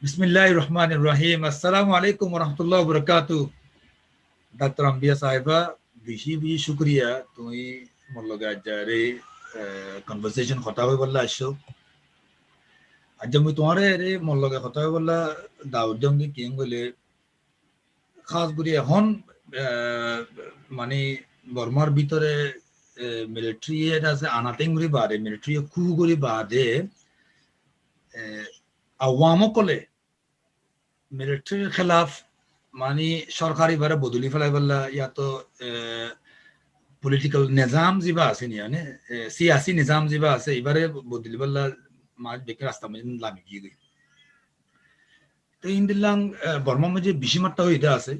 बिस्मिल्लाहिर्रहमानिर्रहीम अस्सलाम वालेकुम व रहमतुल्लाहि व बरकातहू डॉक्टर अंबिया साहिबा भी शुक्रिया तुई मोर लगे आजारे कन्वर्सेशन खता हुई बल्ला आशो आज मुई तुम्हारे रे मोर लगे खता हुई बल्ला दाऊद जंगी किंग बोले खास करी এখন মানে বর্মার ভিতরে মিলিটারি এর আছে আনাতেং করি বাদে মিলিটারি কু করি বাদে আওয়ামকলে মিলিটারির খেলাফ মানে সরকারি ভাবে বদলি ফেলাই বললা ইয়া তো পলিটিক্যাল নিজাম জিবা আছে নি মানে সিয়াসি নিজাম জিবা আছে এবারে বদলি বললা মাঝ বেকে রাস্তা মধ্যে লামি গিয়ে গই তো ইন্দিলাং বর্মা মধ্যে বেশি মাত্রা হইতে আছে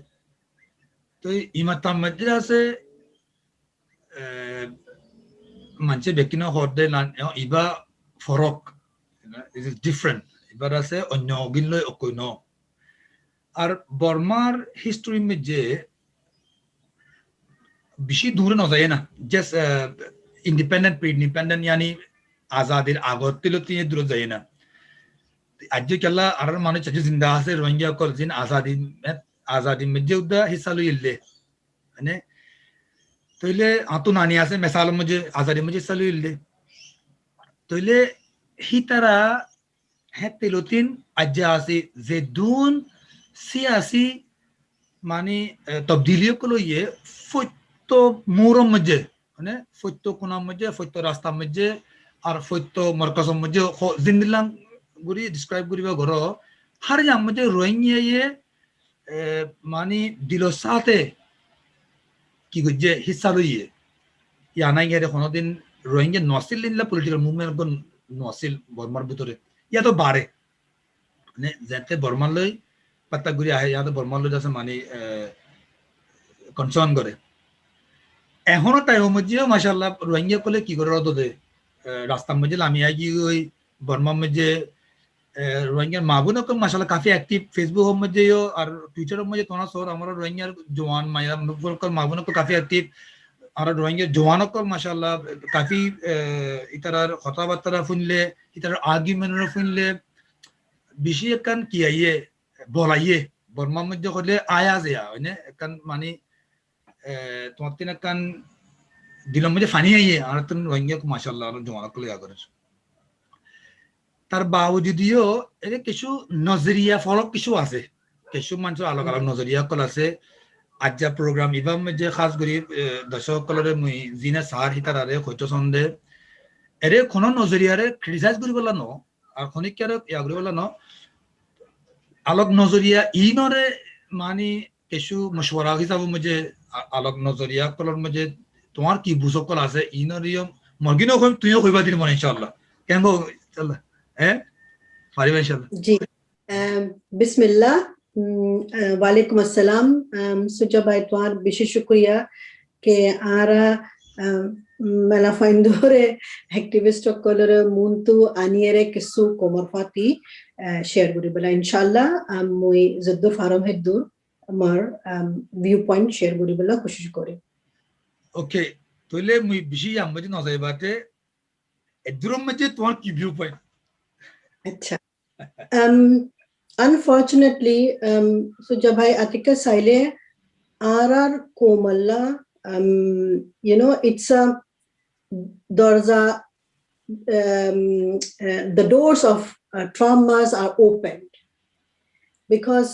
তো ইমাত্রার মধ্যে আছে মানুষের ব্যক্তি না হরদে ইবা ফরক ইট ইজ ডিফারেন্ট এবার আছে অন্য অগিনলৈ অকৈন আর বর্মার হিস্ট্রি মধ্যে বেশি দূরে না যায় না জাস্ট ইন্ডিপেন্ডেন্ট প্রি ইন্ডিপেন্ডেন্ট यानी আজাদের আগত তিলতি দূরে যায় না আজ কেলা আর মানুষ আছে জিন্দা আছে রোহিঙ্গা কল জিন আজাদি মধ্যে উদা হিসা লইলে মানে তইলে আতো নানি আছে মেসাল মধ্যে আজাদি মধ্যে হিসা লইলে তইলে হিতারা হেতিলতিন আজ আছে যে দুন সিয়াসি মানে তবদিলিও কলো ইয়ে ফত্য মোরম মধ্যে মানে ফত্য কোনার মধ্যে ফত্য রাস্তার মধ্যে আর ফত্য মার্কাজের মধ্যে জিন্দিলাং গুরি ডিসক্রাইব করিবা ঘর হার জাম মধ্যে রোহিঙ্গা ইয়ে মানে দিল সাথে কি গজে হিসা লইয়ে ইয়া নাই গেরে কোনদিন রোহিঙ্গা নসিল লিনলা পলিটিক্যাল মুভমেন্ট কোন নসিল বর্মার ভিতরে ইয়া তো বাড়ে মানে যেতে বর্মার লই পাত্তা ঘুরে আহে ইয়া তো বর্মার লই আছে মানে কনসার্ন করে এখনো টাইম মধ্যে মাশাআল্লাহ রোহিঙ্গা কলে কি করে রদ দে রাস্তার মধ্যে লামিয়া গিয়ে ওই বর্মার মধ্যে রোহিঙ্গার মাহবুব কল মাশাআল্লাহ কাফি অ্যাক্টিভ ফেসবুক মধ্যে আর টুইটার মধ্যে তোনা সর আমার রোহিঙ্গার জওয়ান মায়া কল মাহবুব কল কাফি অ্যাক্টিভ আর রোহিঙ্গার জওয়ান কল মাশাআল্লাহ কাফি ইতারার কথাবার্তা শুনলে ইতারার আর্গুমেন্ট শুনলে বেশি একখান কি আইয়ে বলাইয়ে বর্মার মধ্যে করলে আয়া যায় মানে একখান মানে তোমার তিন একখান দিলের মধ্যে ফানি আইয়ে আর তুমি রোহিঙ্গা মাশাআল্লাহ জওয়ান কল ইয়া করে তার বাউজুদিও এর কিছু নজরিয়া ফরক কিছু আছে কিছু মানুষ আলাদা আলাদা নজরিয়া কল আছে আজ্জা প্রোগ্রাম ইবাম যে খাস করি দর্শক কলরে মুই জিনা সার হিতারারে হয়তো সন্দে এরে কোন নজরিয়ারে ক্রিটিসাইজ করি বলা ন আর খনিকারে ইয়া করি বলা ন আলোক নজরিয়া ইনরে মানে কিছু মশওয়ারা হিসাব মুঝে আলোক নজরিয়া কলর মুঝে তোমার কি বুঝকল আছে ইনরিও মর্গিনো কই তুইও কইবা দিন মনে ইনশাআল্লাহ কেন চল जी बिस्मिल्लाह वालेकुम अस्सलाम सुजा भाई तुम्हार विशेष शुक्रिया के आरा मेला फाइंडोरे एक्टिविस्ट कलर मुंतु आनियरे किसु कोमरफाती शेयर करी बला इंशाल्लाह मुई जद्दुर फारम हेद्दुर আমার ভিউ পয়েন্ট শেয়ার করি বলা কোশিশ করি ওকে তাহলে মুই বেশি আমজি না যাইবাতে এদুরম মধ্যে তোমার কি ভিউ পয়েন্ট अच्छा unfortunately so jab bhai atika saile rr komalla you know it's a dorza the doors of traumas are opened because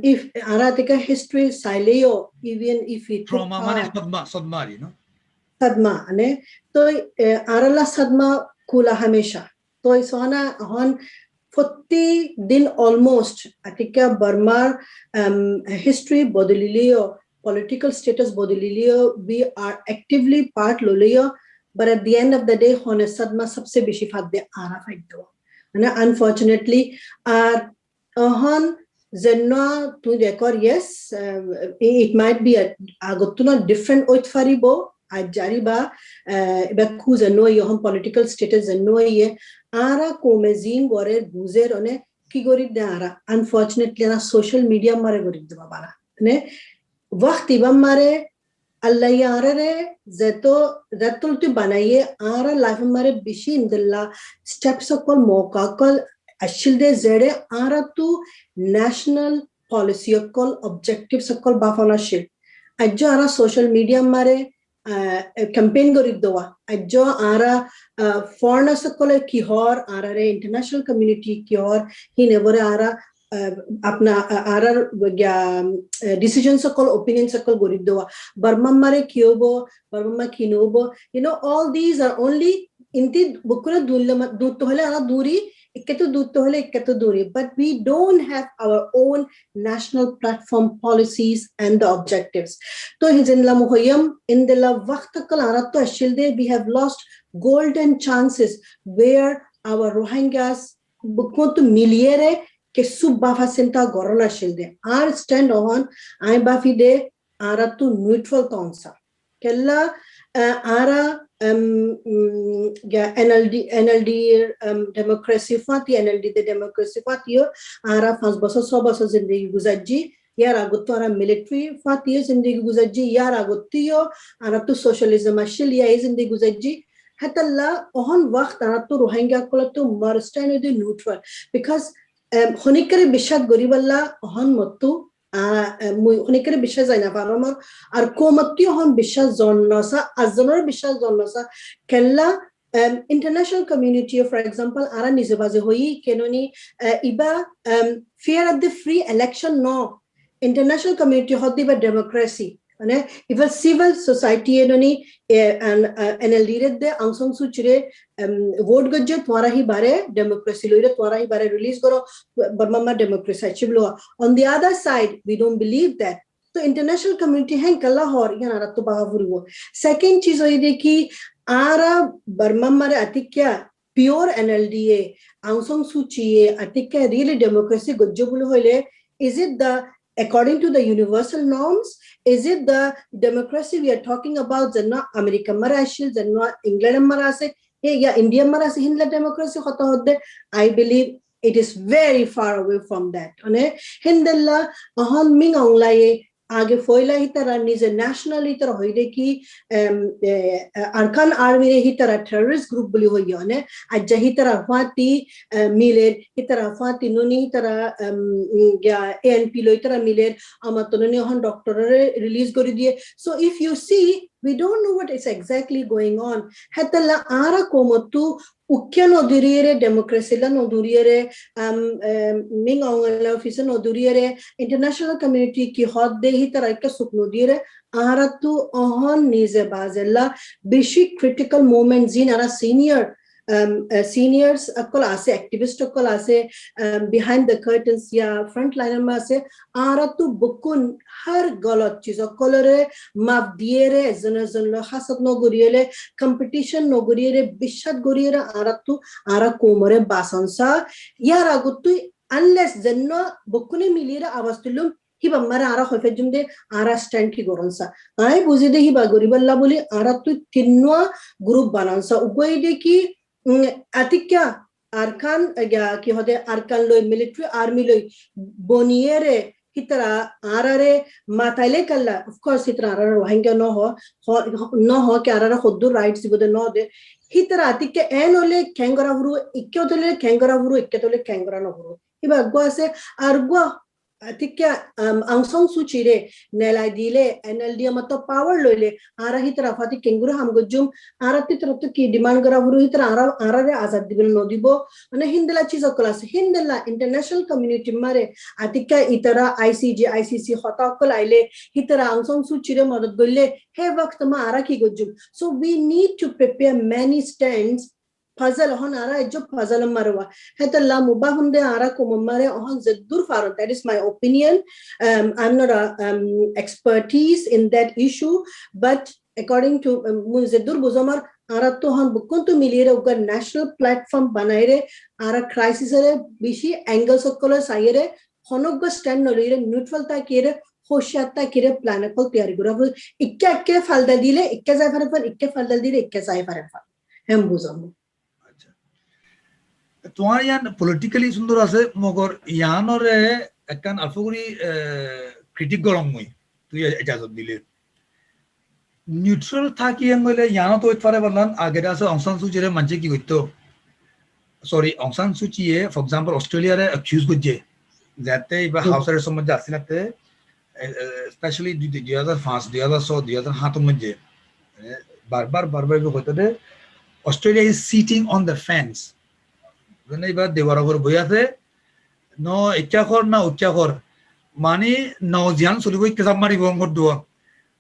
if aratika history saileo even if it trauma mane sadma you know sadma ane to arala sadma kula hamesha तो इसवाना हन 40 दिन almost atika Burma history bodililio political status bodililio we are actively part lolio but at the end of the day hon sadma sabse beshi fadde ara faiddo and unfortunately are hon zenna tu dekor yes it might be a agotuna different oitfaribo ajari ba eba kuza no yohon political status no ye ara komezin gore buzer one ki gori dara unfortunately na social media mare gori deba bara ne waqti bam mare allah yara re zeto zatul tu banaiye ara life mare bishi indilla steps of moka kol ashilde zere aratu national policy okol objectives okol bafana shil ajjo ara social media mare campaign gorid dowa ajjo ara foreigners okol kihor ara re international community kihor hinebore ara अपना आरर decisions সকল opinions সকল গড়ি দেওয়া বার্মামারে কিওবো বার্মামা কিনোবো all these are only inti bukura dutto hole ara duri ikketo dutto hole ikketo duri but we don't have our own national platform policies and the objectives to hizinla muhoyam in the la waqt kal aratto ashilde we have lost golden chances where our Rohingyas bukontu miliere que subbafa senta gorona shilde our stand on I bafide ara tu neutral tonsa kella ara NLD democracy fati NLD the democracy fati ara 5 বছর 6 বছর জিন্দগি গুজারজি ইয়ার আগতো ara military fati জিন্দগি গুজারজি ইয়ার আগতিও ara tu socialism ashil ya জিন্দগি গুজারজি hatalla ohon waqt ara tu Rohingya kolatu mar stand with neutral because হনিকরে বিশ্বাস গরিবাল্লা হন মত্তু হনিকরে বিশ্বাস যায় না পারমার আর কোমত্তি হন বিশ্বাস জন্নসা আজনের বিশ্বাস জন্নসা কেল্লা international community for example ara নিজে বাজে হই কেননি ইবা fear of the free election no international community হদ দিবা democracy মানে Eva civil society enoni and NLD de Aung San Suu Kyi vote gajje twara hi bare democracy loire twara hi bare release karo Burma democracy chiblo on the other side we don't believe that so international community hen kala hor yan ara to bahavuru second cheez hoyi de ki ara Burma mare atikya pure NLDA Aung San Suu Kyi atikya really democracy gajje bulu hoile is it the according to the universal norms is it the democracy we are talking about janna America marashil janna England marase hey ya India marase hinla democracy hota hodde I believe it is very far away from that ane hindella ahon ming onglai आगे फोइला ही तरह निजे national ही तरह होइले की अरकान army रे ही तरह terrorist group बुली होई ने अज्जा ही तरह फाती मिले ही तरह फाती नुनी ही तरह या एएनपी लो ही तरह मिले अमतनुनी हन डॉक्टर रे रिलीज करी दिए so if you see we don't know what is exactly going on hatalla ara komotu ukkya no duriyere democracy la no duriyere ming ongala office no duriyere international community ki hodde hi tara ka sukno dire ara tu ohon nize bazella bishi critical moments in ara seniors akol ase activist akol ase behind the curtains ya front liner ma ase ara tu bukun har galat cheez akolore map diere zanazanlo hasad no goriyele competition no goriyere bishat goriyere ara tu ara komore basansa yara guttu unless janno bukune milire avastulum hiba mara ara hofejumde ara stand ki goronsa ai buzide hiba goriballa boli ara tu tinwa group banansa ugoide ki atikya arkan ya ki hode arkan loy military army loy boniere hitara arare matale kala of course hitara arare Rohingya no ho ke arare khuddu rights ibode no de hitara atikya enole kengora huru ikkotole kengora huru ikkotole kengora no huru iba go ase argo atikya Aung San Suu Kyi re nelai dile NLD mato power loile ara hi taraf ati kenguru ham gojum ara ti taraf ki demand kara huru hi tara ara re azad dibel no dibo ane hindela cheez class hindela international community mare atikya itara ICC hota kol aile hi tara Aung San Suu Kyi re madad golle he waqt ma ara ki gojum so we need to prepare many stands puzzle hon ara jo puzzle marwa hetalla mubahunde ara ko mamare hon zeddur faru that is my opinion I'm not a expertise in that issue but according to zeddur buzamar ara to hon bukuntu milire uga national platform banaire ara crisis re bishi angles okole saire honoggo stand nolire neutral ta kire hoshiyata kire plan ko tayari gora ikke falda dile ikke jay fare ikke falda dile ikke jay fare hem buzamu তোমার ইয়ান politically সুন্দর আছে মগর ইয়ানরে একখান আলফগুড়ি critic গরম মই তুই ইজাজত দিলে neutral থাকি গেলে ইয়ানো তো পারে বললাম আগে আছে অং সান সু চিরে মানছে কি করতো sorry Aung San Suu Kyi for example Australia re accused gujje jate iba house arrest somje asilate especially 2005 2006 2007 মধ্যে বারবার bi হইতদে Australia is sitting on the fence মানে এবার দেওয়ার উপর বই আছে ন ইচ্ছা কর না উচ্চা কর মানে নজিয়ান চলিব ইচ্ছা মারিব মত দোয়া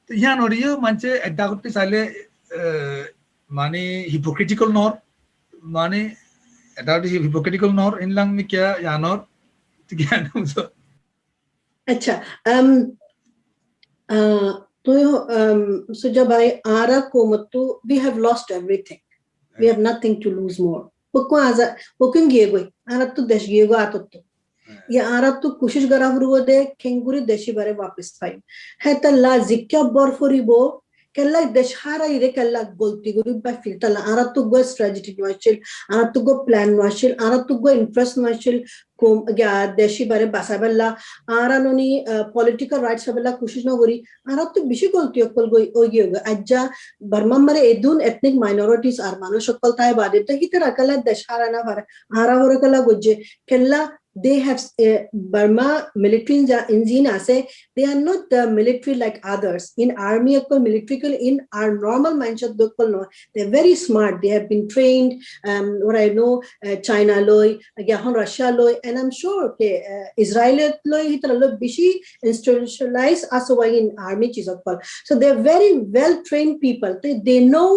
তো ইয়া নরিও মানছে এটা করতে চাইলে মানে হিপোক্রিটিক্যাল নর মানে এটা হিপোক্রিটিক্যাল নর ইনলাং মি কিয়া ইয়ানর ঠিক আছে अच्छा तो सुजा भाई आरा को मतु we have lost everything we have nothing to lose more बको आजा बको गिए गई आरा तो देश गिए गो आतो तो ये आरा तो कोशिश करा हुआ दे खेंगुरी देशी बारे वापस पाई है तो ला जिक्या बर्फोरी बो कल्ला देश हारा इरे कल्ला गलती गुरी बा फिल्टर ला आरा तो गो स्ट्रेटजी नवाचिल आरा तो गो प्लान नवाचिल आरा तो गो इंटरेस्ट नवाचिल को क्या देशी बारे बासाबल्ला आरा नोनी पॉलिटिकल राइट्स बल्ला कोशिश न करी आरा तो बिशी गलती अकल गई ओगी होगा अज्जा बर्मा मरे एदून एथनिक माइनॉरिटीज आर मानो शकल ताए बादे तो ही तरह कल्ला देश हारा ना भरा आरा होरे कल्ला गुज्जे कल्ला they have Burma military in Zina say they are not the military like others in army military in our normal mindset no they're very smart they have been trained what I know China loy again Russia loy and I'm sure okay Israel loy hitala bishi institutionalized as in army chizak so they're very well trained people they know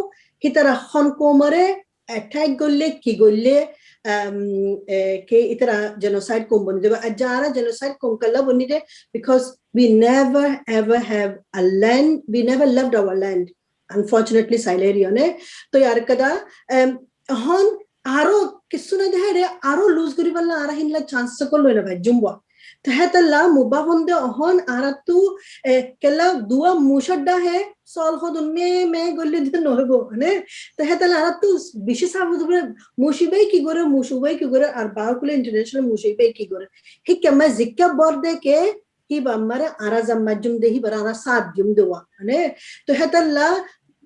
hitara hon komare attack golle ki golle के इतना genocide को बनी जब Azara genocide को कल्ला बनी दे because we never ever have a land we never loved our land unfortunately Siberia ने तो यार कदा हन आरो किसु ने दे रे आरो lose करी वाला आरा हिंला chance को लो ना भाई जुम्बा तो है तो ला मुबा बंदे हन आरा तू कल्ला दुआ मुशड्डा है सॉल खुद उनमें मैं गोली दिन होगो ने तो है तो ला तू विशेष आप तो मुशीबे की गोरे अरबाव कुले इंटरनेशनल मुशीबे की गोरे ही क्या मैं जिक्का बोर दे के ही बम्मरे आरा जम्मजुम दे ही बराना साथ जुम दुआ ने तो है तो ला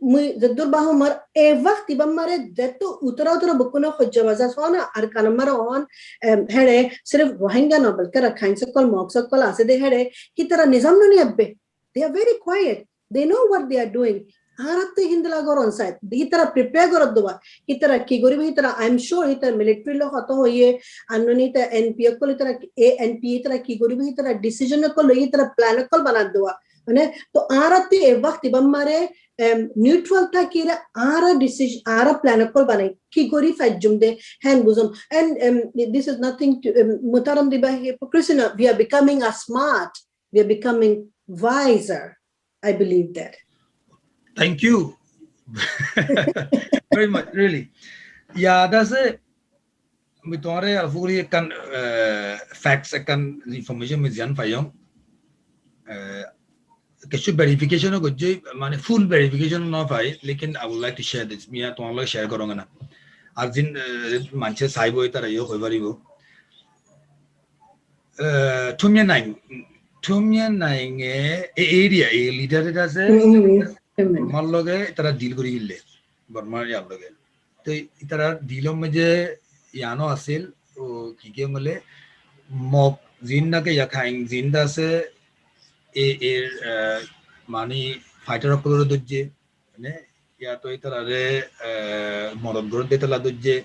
जद्दुर बाहु मर ए वक्त बम्मरे देतो उतरा बुकुना खुज्जवाजा सोना अरकान मर ऑन हेडे सिर्फ रोहिंग्या ना बल्कि रखाइन सकल मॉक सकल आसे दे हेडे की तरह निजाम नहीं अब्बे they are very quiet they know what they are doing आरते हिंदला गोरन साइड ही तरह प्रिपेयर करत दुवा ही तरह की गोरी ही तरह आई एम श्योर ही तरह मिलिट्री लो हतो होये अननी त एनपीए को तरह एनपीए तरह की गोरी ही तरह डिसीजन को लो ही तरह प्लान को बना दुवा ने तो आरते ए वक्त बम्मारे न्यूट्रल था कि आरा डिसीजन आरा प्लान को बनाई की गोरी फजुम दे हैंड बुजम and this is nothing to मुतारम दिबा hypocrisy we are becoming smart we are becoming wiser I believe that Thank you very much, really. Yeah, that's it. With all the fully can facts, can information with Jan Fayong. Keshu verification of good, man, full verification of I. Lekin I would like to share this. Me to all share korongana. Arjun Manchester Saibo itara yo hoibari go. Tumya nine area a leader does it. Burma लोगे इतना deal करी गिल्ले Burma यार लोगे तो इतना डीलों में जे यानो असेल वो किके मले मॉक जिन्ना के यखाइंग जिन्दा से मानी फाइटर अपलोड दुज्जे ने या तो इतना रे मॉडल ग्रोथ देता ला दुज्जे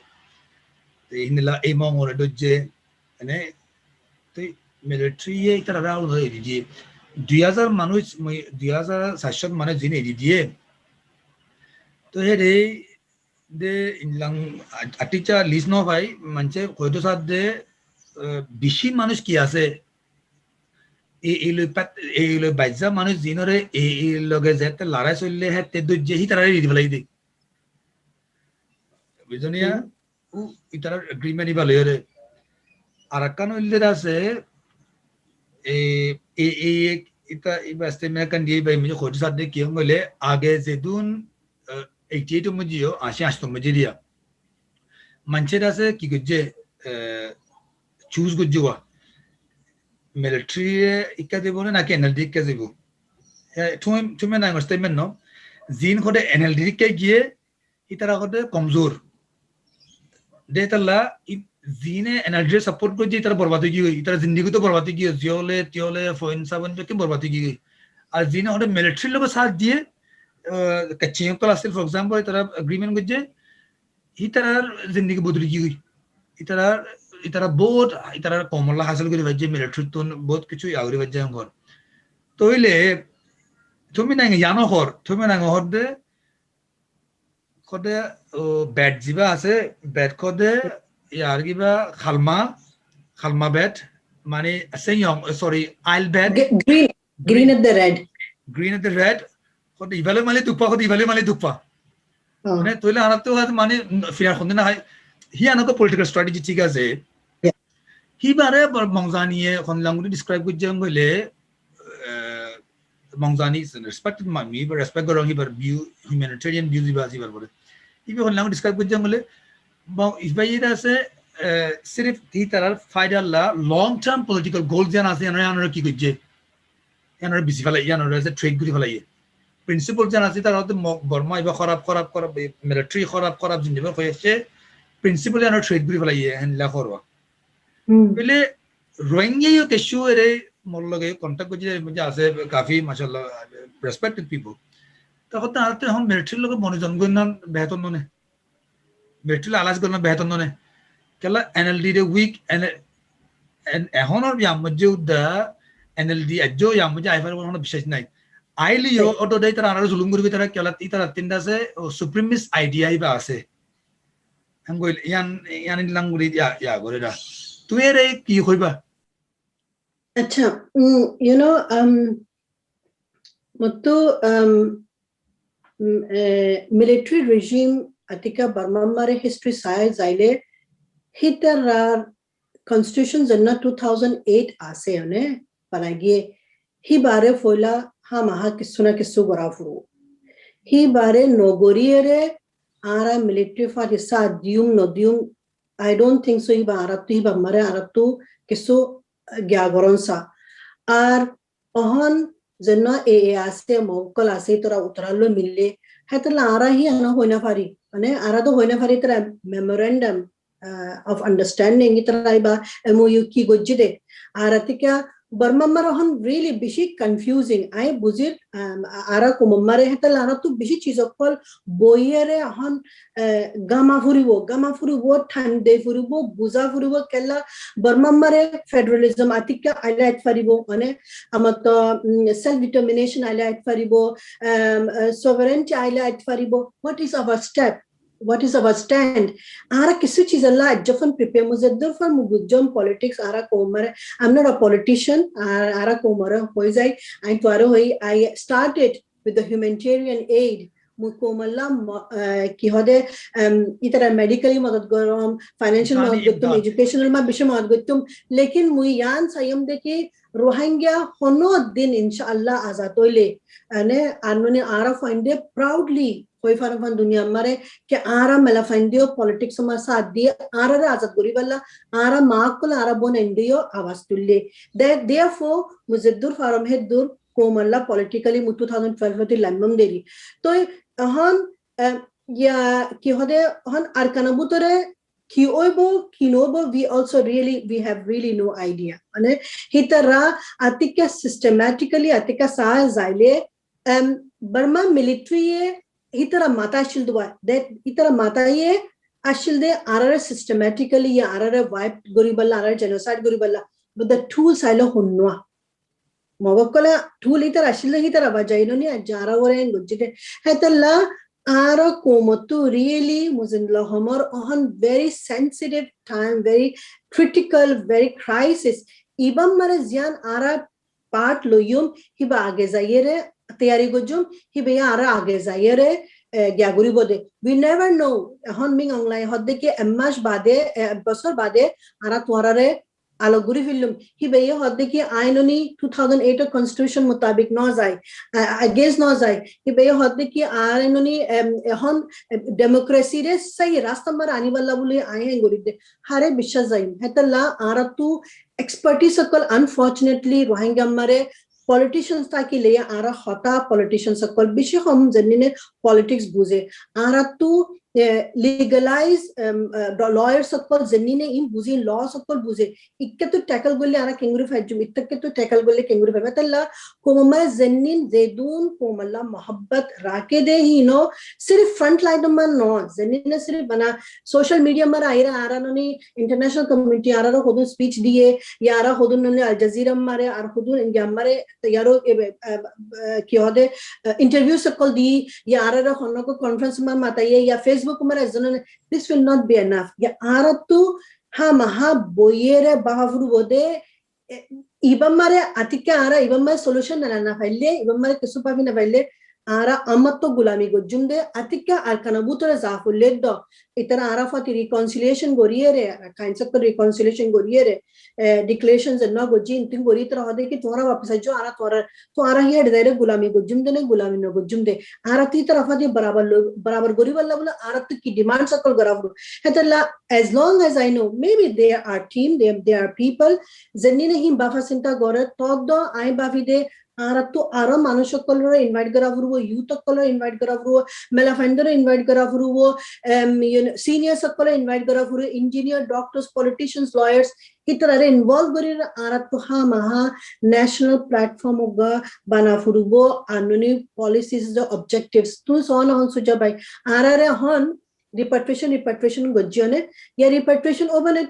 तो इन्हें एमोंग और दुज्जे ने तो मिलिट्री ये इतना राउंड है दीजिए 2000 মানুষ 2000 মানে জিনে দিয়ে তো হেরে দে ইনলাং আটিচা লিস্ট ন ভাই মানছে কয়তো সাথ দে বেশি মানুষ কি আছে এই বাইজা মানুষ জিনরে এই লগে যেতে লড়াই চললে হেতে দুজে হি তারা রিদি ফলাই দে বুঝনিয়া ও ইতার এগ্রিমেন্ট ইবালে রে আরাকান হইলে আছে इतना इबास्ते में kan dia bai मुझे खुद साथ दे किया बोले आगे से दून 88 मुझे यो आशा आशा मुझे दिया मंचेरा से कि गुज्जे चूज गुज्जे हुआ मिलिट्री इक्का दे बोले ना कि एनएलडी क्या दे वो तुम्हें ना इंगस्ते में नो जीन खोदे एनएलडी क्या किए इतना खोदे कमजोर দেতালা জিনে এনার্জি সাপোর্ট করে যে তারা বরবাদ হয়ে গই তারা জিন্দেগি তো বরবাদ হয়ে গই জিওলে তিওলে ফোন সাবন কি বরবাদ হয়ে গই আর জিনে ওটা মিলিটারি লোক সাথ দিয়ে কাচিং তো আসল ফর एग्जांपल তারা এগ্রিমেন্ট করছে ইতারার জিন্দেগি বদলে গই ইতারা বহুত ইতারা কমলা হাসিল করে বাজে মিলিটারি তো বহুত কিছু আউরি বাজে ঘর তইলে তুমি না জানো হর তুমি না হর দে কদে ব্যাট জিবা আছে ব্যাট কদে ইয়ার কিবা খালমা ব্যাট মানে সেয়ং সরি আইল bat green at the red কদে ইভালে মানে তুপা কদে ইভালে মানে তুপা মানে তইলে আনাতে মানে ফিয়ার খন্দে না হি আনাকে পলিটিক্যাল স্ট্র্যাটেজি ঠিক আছে হি বারে মংজানিয়ে খনলাঙ্গুলি ডিসক্রাইব করছে হইলে মংজানি রেসপেক্টেড মি বা রেসপেক্ট করং হি বার ভিউ হিউম্যানিটেরিয়ান ভিউ দিবা আসি বার বলে হি খনলাঙ্গু ডিসক্রাইব করছে হইলে ইসবাইরা আছে सिर्फ ही तरह फायदा ला लॉन्ग टर्म पॉलिटिकल गोल जान आसे यानर की गजे यानर बिसी फला यानर से ट्रेड गुरी फला ये प्रिंसिपल जान आसे तरह तो बर्मा इबा खराब मिलिट्री खराब जिंदे में कोयसे प्रिंसिपल यानर ट्रेड गुरी फला ये हनला खरवा पहले रोहिंग्या यो केशु रे मोर लगे कांटेक्ट गजे मुझे आसे काफी माशाल्लाह रेस्पेक्टेड पीपल तो होता आते हम मिलिट्री लोग मनिजन गुनन बेहतर ने मिलिट्री आलाज गुनन बेहतर ने kala NLD de week and honor yam majuda NLD ajo yam maja ifer hono bishesh nai aili yo auto dai tara anar zulum guri tara kala tara tinda se supremacist idea iba ase angol yan languri ya gore da tu ere ki hoiba acha you know motto military regime atika Burma mare history sai zaile Hitarar constitution janna 2008 ase hone palagi hi bare foila ha maha kisuna kisu gorafuru hi bare nogoriere ara military fa sa dium no dium I don't think so hi bara tu hi mare aratu kisu gyagoronsa ar ohon janna ase mokol ase tora utrallo mille hatla ara hi ana hoina fari ane ara to hoina fari tara memorandum of understanding itaraiba MOU ki gojide aratika Burma marahon really bishi confusing I buzit ara ko mare hetal ara tu bishi chizokol boyere hon gama furibo thande furibo buza furibo kella Burma mare federalism atika highlight faribo ane amato self determination highlight faribo sovereignty highlight faribo what is our step what is our stand ara kisi cheez alla jafan prepare muzaddur for mugujjam politics ara komar I'm not a politician ara komar hoy jai I twaro hoy I started with the humanitarian aid mukomalla ki hode itara medically madad gorom financial madad gottum educational ma bishe madad gottum lekin mu yan sayam de ki Rohingya hono din inshallah azad hoile ane anone ara find proudly कोई फरमान दुनिया मरे कि आरा मला फाइंडियो politics में साथ दिए आरा रे आजाद गुरी वाला आरा माकुल आरा बोन इंडियो आवाज तुल्ले therefore मुजद्दुर फारम है दूर कोमल्ला politically मु 2012 में लम्बम देरी तो हन या कि होदे हन आरकानाबुतरे Kinobo, we also we have really no idea. Ane hitara atika systematically atika sa zaile Burma military itara mata shildwa that itara mata ye ashilde arare systematically ya arare wipe goriballa arare genocide goriballa but the tools ilo honwa mogokola tool itara ashilde itara bajaino ni jara oren gojite hetalla ara komotu really muzinla homor on very sensitive time very critical very crisis ibam mare zian ara part loyum hiba age zayere tayari gojum hibe ara age zayere gyaguri bode we never know hon ming online hodde ke emash bade basor bade ara twarare aloguri film hibe hodde ke ainoni 2008 constitution mutabik no jai against no jai hibe hodde ke ainoni hon democracy re sahi rasta mar ani wala bole aye goride hare bishas jai hetalla ara tu expertise kol unfortunately Rohingya mare politicians taki leya ara hota politicians kol bishi hom janine politics buze ara tu legalize lawyers সকল জেনিনে ইম বুজি ল সকল বুঝে ইক্কে তো tackle গলে আরা কেঙ্গুরি ফাজুম ইত্তকে তো tackle গলে কেঙ্গুরি ফাবে তাল্লা coma জেনিন জেদুন কোমলা मोहब्बत राके दे ही नो सिर्फ फ्रंट लाइन में नो जनिने सिर्फ बना सोशल मीडिया में आरा ननी इंटरनेशनल कम्युनिटी आरा खुदुन स्पीच दिए या आरा खुदुन ननी अल जजीरा मारे आरा खुदुन इंडिया मारे यारो क्या होते इंटरव्यू सकल दी या आरा खन्ना को कॉन्फ्रेंस में माताये या फेसबुक में जन this will not be enough या आरा तो हाँ महा बोयेरे बाहर बोदे इबम मारे आतिक्या आरा इबम मारे सोल्यूशन ना फाइले इबम मारे किसु पावी ना फाइले आरा अमत तो गुलामी को जुंदे आतिक्या आरकाना बुतरे जाफुले दो इतना आरा फाती रिकॉन्सिलिएशन गोरिये काइंड सब रिकॉन्सिलिएशन गोरिये डिक्लेरेशंस ना गोजी इंतिम गोरी तरह होते कि तुम्हारा वापस जो आरा तो आरा ही है डेरे गुलामी को जुंदे ने गुलामी न को जुंदे आरा ती तरह फाती बराबर गोरी वाला बोला आरा तो की डिमांड सकल गरावरो है तो ला as long as I know maybe they are team they are people जन्नी ने ही बाफा सिंता गोरे तो दो आई बाफी दे आरा तो आरा मानुषक कलर इनवाइट करावरो वो यूथ कलर इनवाइट करावरो मेला फाइंडर इनवाइट करावरो वो सीनियर सकल इनवाइट करावरो इंजीनियर डॉक्टर्स पॉलिटिशियंस लॉयर्स इतना रे इन्वॉल्व करी आरा तो हाँ महा नेशनल प्लेटफॉर्म होगा बना फुरुबो आनुनी पॉलिसीज जो ऑब्जेक्टिव्स तू सोन हन सुजा भाई आरा रे हन repatriation gojjone ya repatriation open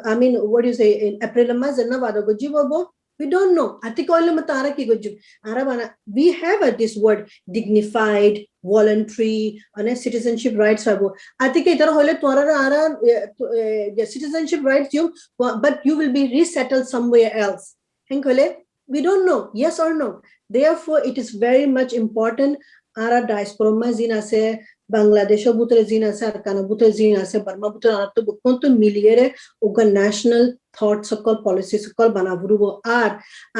I mean what do you say in April ma janna wada gojji bobo we don't know ati koile matara ki gojju ara bana we have this word dignified voluntary and citizenship rights abo ati ke idhar hole tora ara citizenship rights you but you will be resettled somewhere else henkole we don't know yes or no therefore it is very much important ara diaspora ma zina se Bangladesh बुतरे जीना से arcana बुतरे जीना से Burma बुतरे आना तो बुकन तो मिलियरे उनका national thought सकल policy सकल बना बुरुबो are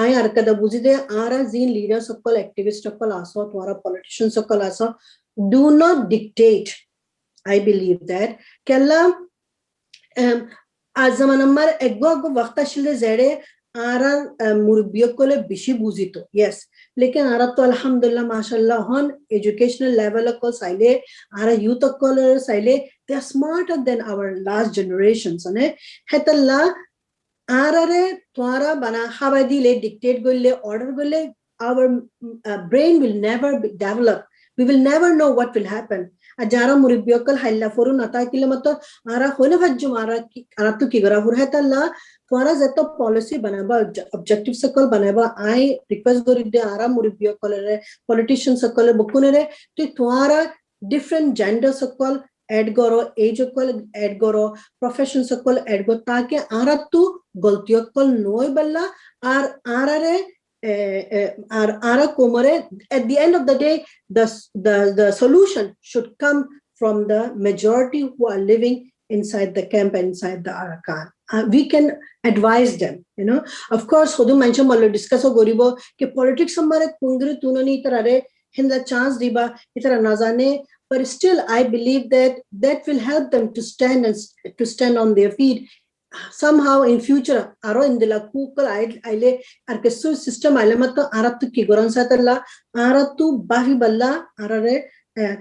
आए अरकदा बुझी दे आरा जीन लीडर सकल एक्टिविस्ट सकल आसो तुम्हारा पॉलिटिशियन सकल आसो do not dictate I believe that केला आज ज़माना मर एगो वक्त शिले ज़ेरे आरा मुर्बियों को ले बिशी बुझी तो yes लेकिन आरा तो अल्हम्दुलिल्लाह माशाल्लाह हन educational level को साइले आरा youth को ले साइले they are smarter than our last generations ने है तो ला आरा रे तुम्हारा बना हवादी ले dictate गोले order गोले our brain will never be developed we will never know what will happen Azara मुर्बियों को हाइला फोरु नता किले मत आरा होने भज्जु आरा तो की गरा फुर है तो ला तुम्हारा जैतो पॉलिसी बनाबा ऑब्जेक्टिव सकल बनाबा आई रिक्वेस्ट करी दे आरा मुर्बियों को ले पॉलिटिशियन सकल बुकुने रे तो तुम्हारा डिफरेंट जेंडर सकल ऐड करो एज सकल ऐड करो प्रोफेशन सकल ऐड करो ताकि आरा तो गलतियों को नोय बल्ला आरा रे आरा Komre at the end of the day the solution should come from the majority who are living inside the camp and inside the Arakan we can advise them you know of course खुद mention मालो discuss हो गरीबो कि politics हमारे कुंगरी तूननी इतना रे हिंदा chance दिबा इतना नाज़ाने but still I believe that will help them to stand on their feet somehow in future aro indila kukal aile arkesu system aile matto arattu ki goran satalla arattu bahi balla arare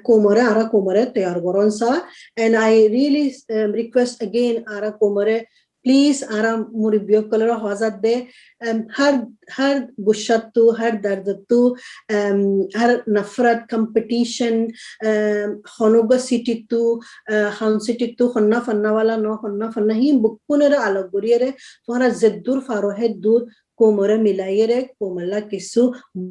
komore ara komore tayar goran sa and I really request again ara komore please ara muribyo kolera hazat de har gushattu har dardattu har nafrat competition honoga city tu han city tu khonna fanna wala no khonna fanna hi bukkunera alog guriyere tumhara zeddur faro he dur komore milayere komalla kisu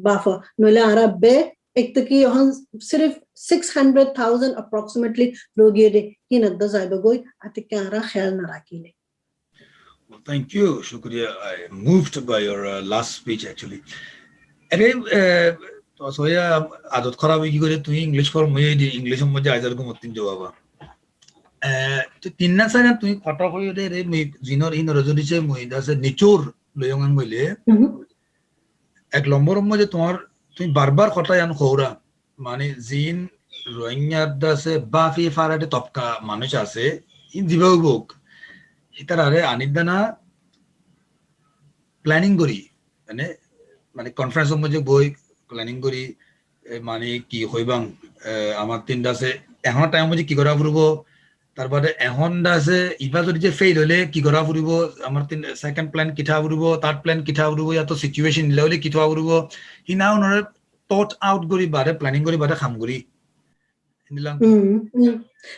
bafa nola ara be ek to ki han sirf 600,000 approximately logere ki nadda zaiba goy atike ara khayal na rakile. Well, thank you, Shukriya. I am moved by your last speech actually. तो सोया आदत खराब हुई कि तू English पर मुझे English में मजा आइजर को मतिन जवाबा तो तीन ना सारे तू खटा कोई रे जिनर इन रजनी से मुझे दासे निचोर लोयंगन बोले एक लंबर मुझे तुम्हार तू बार-बार खटा यान खोरा माने जिन रोइंगर दासे बाफी फाराटे तबका मानुष आसे इन दिवाउबोक इतरारे आनिदाना प्लानिंग करी माने कॉन्फ्रेंस में जो बोई प्लानिंग करी माने की होइबां आमार तीन दासे এখন টাইম মধ্যে কি করা ফুরব তারপরে এখন আছে ইবা যদি যে ফেল হলে কি করা ফুরব আমার সেকেন্ড প্ল্যান কিঠা ফুরব থার্ড প্ল্যান কিঠা ফুরব ইয়া তো সিচুয়েশন নিলে হলে কিঠা ফুরব হি নাও নরে থট আউট করি বারে প্ল্যানিং করি বারে কাম করি নিলাম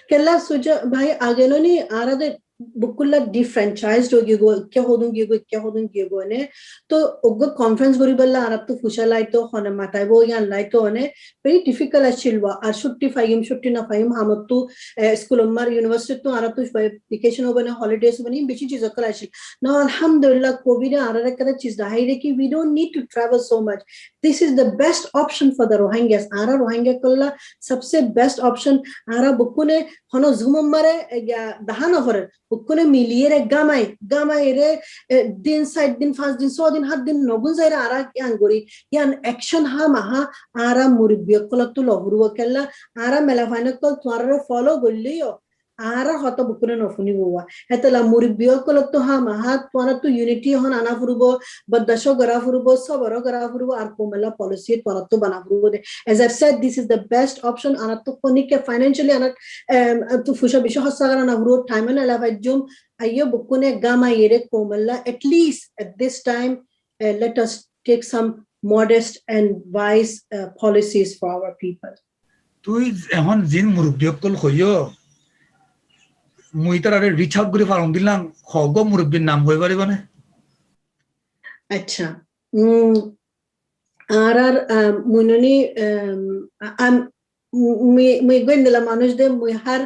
Kella suja bhai agelo ni arade bukulla defranchised hogi go kya hodun ne to oggo conference gori balla arat to fusha lai to hona matai bo yan lai to ne very difficult achilwa ar shutti na fahim hamattu school ummar university to arat to vacation obane holidays bani beshi chiz akal achil now alhamdulillah covid arare kada chiz daire ki we don't need to travel so much. This is the best option for the Rohingyas. Ara Rohingya kolla sabse best option ara bukkune hono zoom mare dahana hore bukkune miliere gamai re din side din fast din so din hat din nogun zaira ara yan gori yan action ha maha ara muribya kolla tu lohuru kella ara melafana kol twara follow golliyo ara hoto bukkune no funi bowa hetala muribya kolla tu ha maha twara tu unity hon ana furubo badasho gara furubo sabaro gara furubo ar komala policy twara tu bana furubo as I've said this is the best option ana to konike financially ana to fusha bisho hasagara na furu time na la vajum ayo bukkune gama yere komala at least at this time let us take some modest and wise policies for our people তুই এখন জিন মুরব্বী call কইও মুই তার আরে reach out করে ফারম দিলাম খগ মুরব্বীর নাম হই পারিব না acha arar munoni am mi gwendela manush de mui har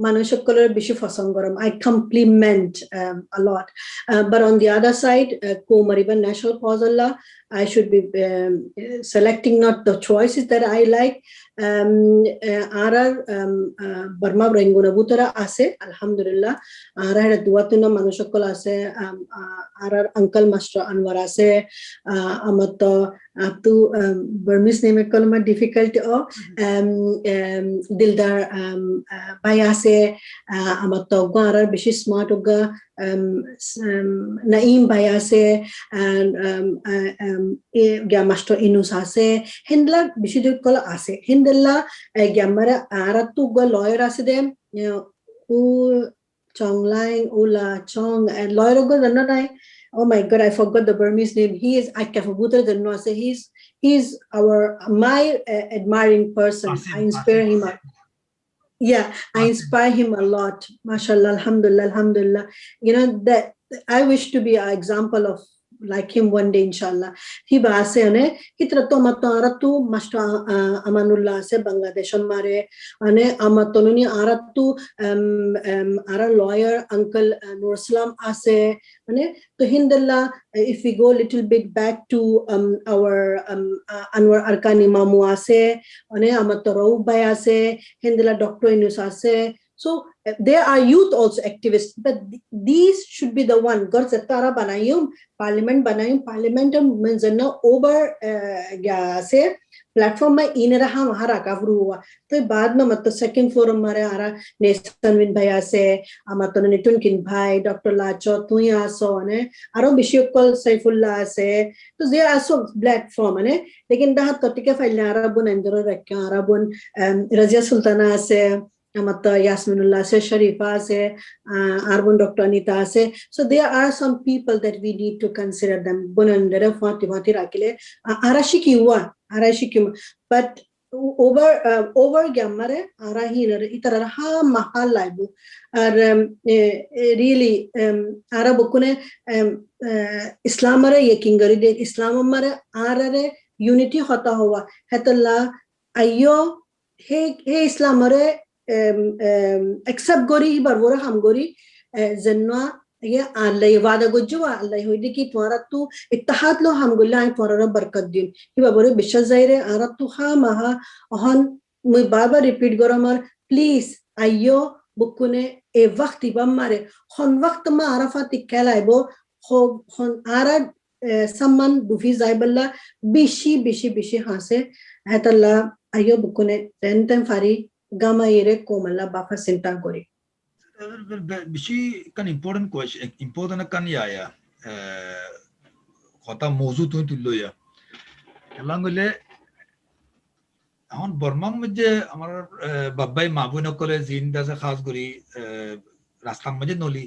manushok color bishi fasangoram I compliment a lot but on the other side ko mariban national cause I should be selecting not the choices that I like arar Burma Renguna Butara ase alhamdulillah arar duatuna manushokol ase arar uncle master Anwar ase amato tu Burmese name kolma difficult o Dildar bhai ase amato arar bishi smart oga Naeem bhai ase and Master Inus ase Hindla Bishidu Kola ase Hindla Gamara Aratu go lawyer ase them U Chonglang Ula Chong and lawyer go the oh my god I forgot the Burmese name he is I Kafabutra the no say he's my admiring person I inspire him yeah I inspire him a lot mashallah alhamdulillah you know that I wish to be an example of like him one day inshallah hi baase ane kitra to mataratu master amanullah se Bangladesh mare ane amatonuni aratu ara lawyer uncle Nursalam ase ane to hindalla if we go a little bit back to our Anwar Arkani Mamu ase ane amatorau bhai ase hindalla Dr. Inus ase so there are youth also activists but these should be the one god satara banayum parliament means no over se platform mein inera ha mahara ka huwa to baad mein mat second forum mare ara Nesanwin bhai ase amaton Nitunkin bhai Dr. Lacho tuya so ne aro Bishopkol Saifullah ase so there are so platform ne lekin dahat totika file arabun endoro rakya arabun Razia Sultana ase Amata Yasminullah se Sharifa se Arbun Dr. Anita se so there are some people that we need to consider them bunandere fati rakile arashiki but over gamare arahinare itara ha mahal laibu really arabukune islamare yakingari de islamare arare unity hota huwa hatalla ayo he islamare accept gori barvora ham gori zanwa ye Allah wada gojwa Allah hoidi ki twara tu ittihad lo ham gulla ay twara barkat din hi babore bishazaire aratu ha maha on mui baba repeat goramar please ayo bukune e waqti bamare hon waqt ma arafat kelaibo hon ara samman dufi zaiballa bishi hase hatalla ayo bukune ten fari Gama yere komala bafa senta gori. Bishi kan important question important kan ya kota mawzu tu ya. Langole এখন বর্মার মধ্যে আমার বাবাই মা বোন করে জিন দাসে খাস করি রাস্তার মধ্যে নলি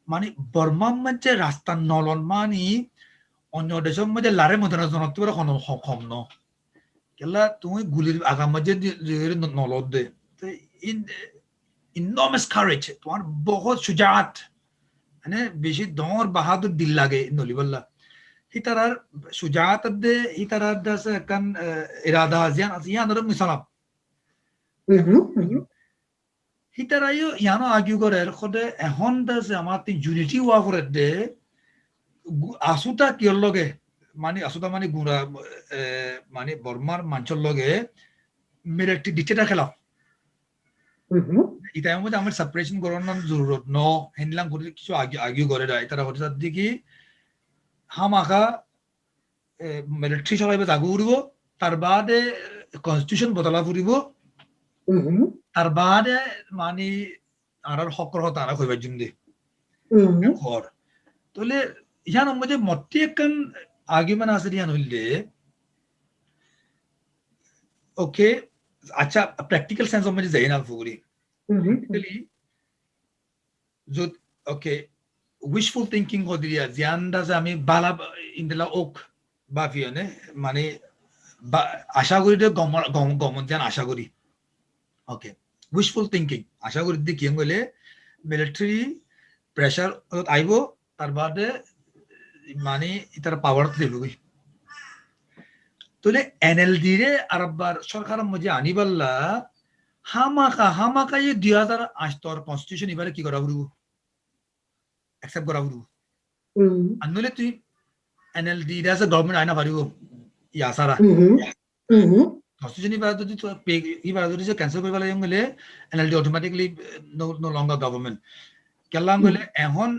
মানে বর্মার মধ্যে রাস্তা নলন মানে অন্য দেশের মধ্যে লারে মধ্যে জনত্ব কম ন কেলা তুমি গুলির আগাম মধ্যে নলদ দে enormous courage তোমার বহুত সুজাত মানে বেশি দর বাহাদুর দিল লাগে নলি বললা হিতারার সুজাত দে হিতারার দাস কান ইরাদা জিয়ান জিয়ান র মিসালাম হিতারাইও ইয়ানো আর্গিউ করে খদে এখন দাস আমার ইউনিটি ওয়া করে দে আসুতা কিয়র লগে মানে আসুতা মানে গুড়া মানে বর্মার মাঞ্চর লগে মেরে একটি ডিক্টেটার খেলা ইতার মধ্যে আমার সেপারেশন করানোর জরুরত ন হেনলাম করে কিছু আর্গিউ করে দেয় তারা হঠাৎ দিকে হামাখা মিলিটারি চলাইবে জাগু উড়িব তার বাদে কনস্টিটিউশন বদলা ফুরিব তার বাদে মানে আর হকর তারা কইবার জন্য ঘর তাহলে ইয়ান মধ্যে মতি একখান আর্গুমেন্ট আছে ইয়ান হইলে ওকে আচ্ছা প্র্যাকটিক্যাল সেন্স মধ্যে যাই না ফুরি যত ওকে wishful thinking হদিয়া জিয়ানদা যে আমি বালা ইনদলা ওক বা ফিয়নে মানে আশা করি যে গমন জান আশা করি ওকে wishful thinking আশা করি দি কি হইলে মিলিটারি প্রেসার আইব তার বাদে মানে ইতার পাওয়ার দিলুই তাহলে এনএলডি রে আরবার সরকারের মধ্যে আনিবাল্লা হামাকা এই 2008 কনস্টিটিউশন এবারে কি করা হইব accept করা হইব আনলে তুই এনএলডি এজ এ গভর্নমেন্ট আইনা পারিব ইয়া সারা কনস্টিটিউশন এবারে যদি তো এবারে যদি ক্যান্সেল করিবা লাগে গলে NLD automatically no longer government কেলাম গলে এখন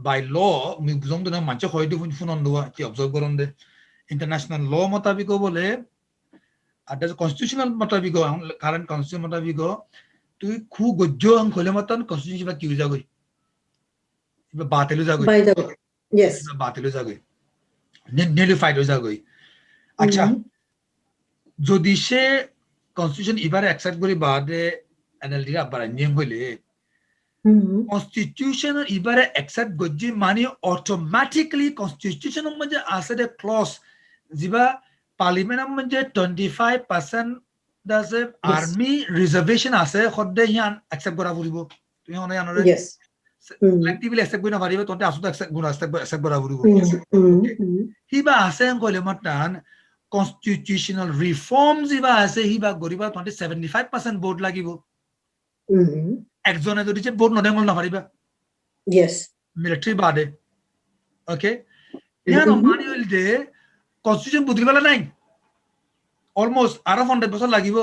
বাই ল মি বুঝং তো মানচ হয় দি ফুনন দোয়া কি অবজার্ভ করন দে ইন্টারন্যাশনাল ল মোতাবিক বলে আর কনস্টিটিউশনাল মোতাবিক কারেন্ট কনস্টিটিউশন মোতাবিক তুই খু গজ্জ আং খলে মতন কনস্টিটিউশন বা কি হই যাগই ইবা বাতিল হই যাগই ইয়েস বাতিল হই যাগই নিলিফাইড হই যাগই আচ্ছা যদি সে কনস্টিটিউশন এবারে অ্যাকসেপ্ট করি বাদে এনএলডি আবার নিয়ম হইলে কনস্টিটিউশন এবারে অ্যাকসেপ্ট গজ্জি মানে অটোমেটিক্যালি কনস্টিটিউশনের মধ্যে আছে দে ক্লজ জিবা পার্লিমেন্টের মধ্যে 25% দাসে আর্মি রিজার্ভেশন আছে খদ্দে হিয়ান অ্যাকসেপ্ট করা পড়িব তুমি হনে আনরে কলেক্টিভলি অ্যাকসেপ্ট কইনা পারিব ততে আসুতে অ্যাকসেপ্ট করা পড়িব হিবা আছে কইলে মতান কনস্টিটিউশনাল রিফর্মস জিবা আছে হিবা গরিবা 75% ভোট লাগিব একজনে যদি যে ভোট নদেমল না পারিবা ইয়েস মিলিটারি বাদে ওকে ইয়ান মানি হইল দে কনস্টিটিউশন বদলিবালা নাই অলমোস্ট আরো 100 বছর লাগিব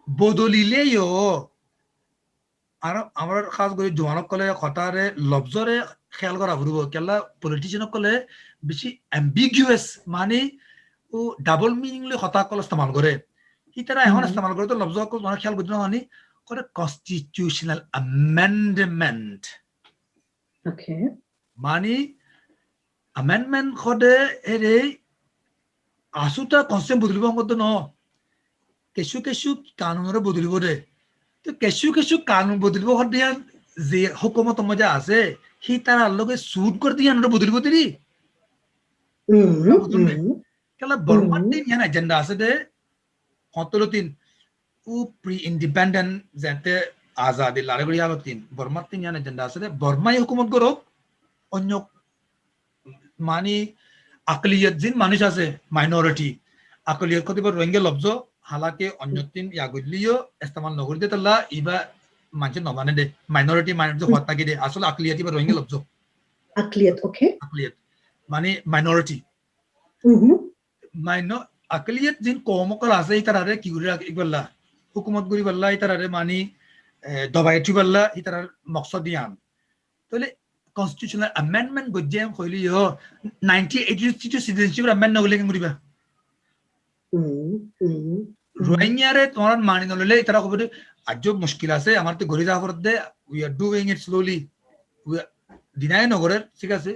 বদলিলেও আর আমার খাস করে জোয়ানক কলে খতারে লফজরে খেয়াল করা ফুরব কেলা পলিটিশিয়ানক কলে বেশি অ্যাম্বিগুয়াস মানে ও ডাবল মিনিং লে খতা কল ইস্তেমাল করে হিতারা এখন ইস্তেমাল করে তো লফজ কল মানে খেয়াল করতে মানে করে কনস্টিটিউশনাল অ্যামেন্ডমেন্ট ওকে মানে অ্যামেন্ডমেন্ট খদে এরে আসুতা কনস্টিটিউশন বদলিব মত ন কেসু কানুনরে বদলিব দে তো কেসু কানুন বদলিব হদিয়া যে হুকুমত মজা আছে হি তার লগে সুট করে দিয়া নরে বদলিব দিরি কেলা বর্মার দিন ইয়ান এজেন্ডা আছে দে 17 ও প্রি ইন্ডিপেন্ডেন্ট যেতে আজাদি লারেগড়ি আলতিন বর্মার দিন ইয়ান এজেন্ডা আছে দে বর্মাই হুকুমত করো অন্য মানে আকলিয়ত জিন মানুষ আছে মাইনরিটি আকলিয়ত কতিবা রোহিঙ্গা লফজ হালাকে অন্যতিন ইয়াগুলিও ইস্তেমাল নকরি দে তাল্লা ইবা মানুষ নমানে দে মাইনরিটি হত্যা কি দে আসলে আকলিয়ত ইবা রোহিঙ্গা লফজ আকলিয়ত ওকে আকলিয়ত মানে মাইনরিটি আকলিয়ত জিন কমকল আছে ইতারারে কি করি ইগল্লা হুকুমত করি বল্লা ইতারারে মানে দবাই থিবল্লা ইতারার মকসদ দিয়ান তাহলে constitutional amendment go jam khoili yo 1982 citizenship amendment nagule ken guriba rohingya re tomar mani nolele itara ko bode ajjo mushkil ase amar to gori ja de we are doing it slowly we deny nogore ঠিক আছে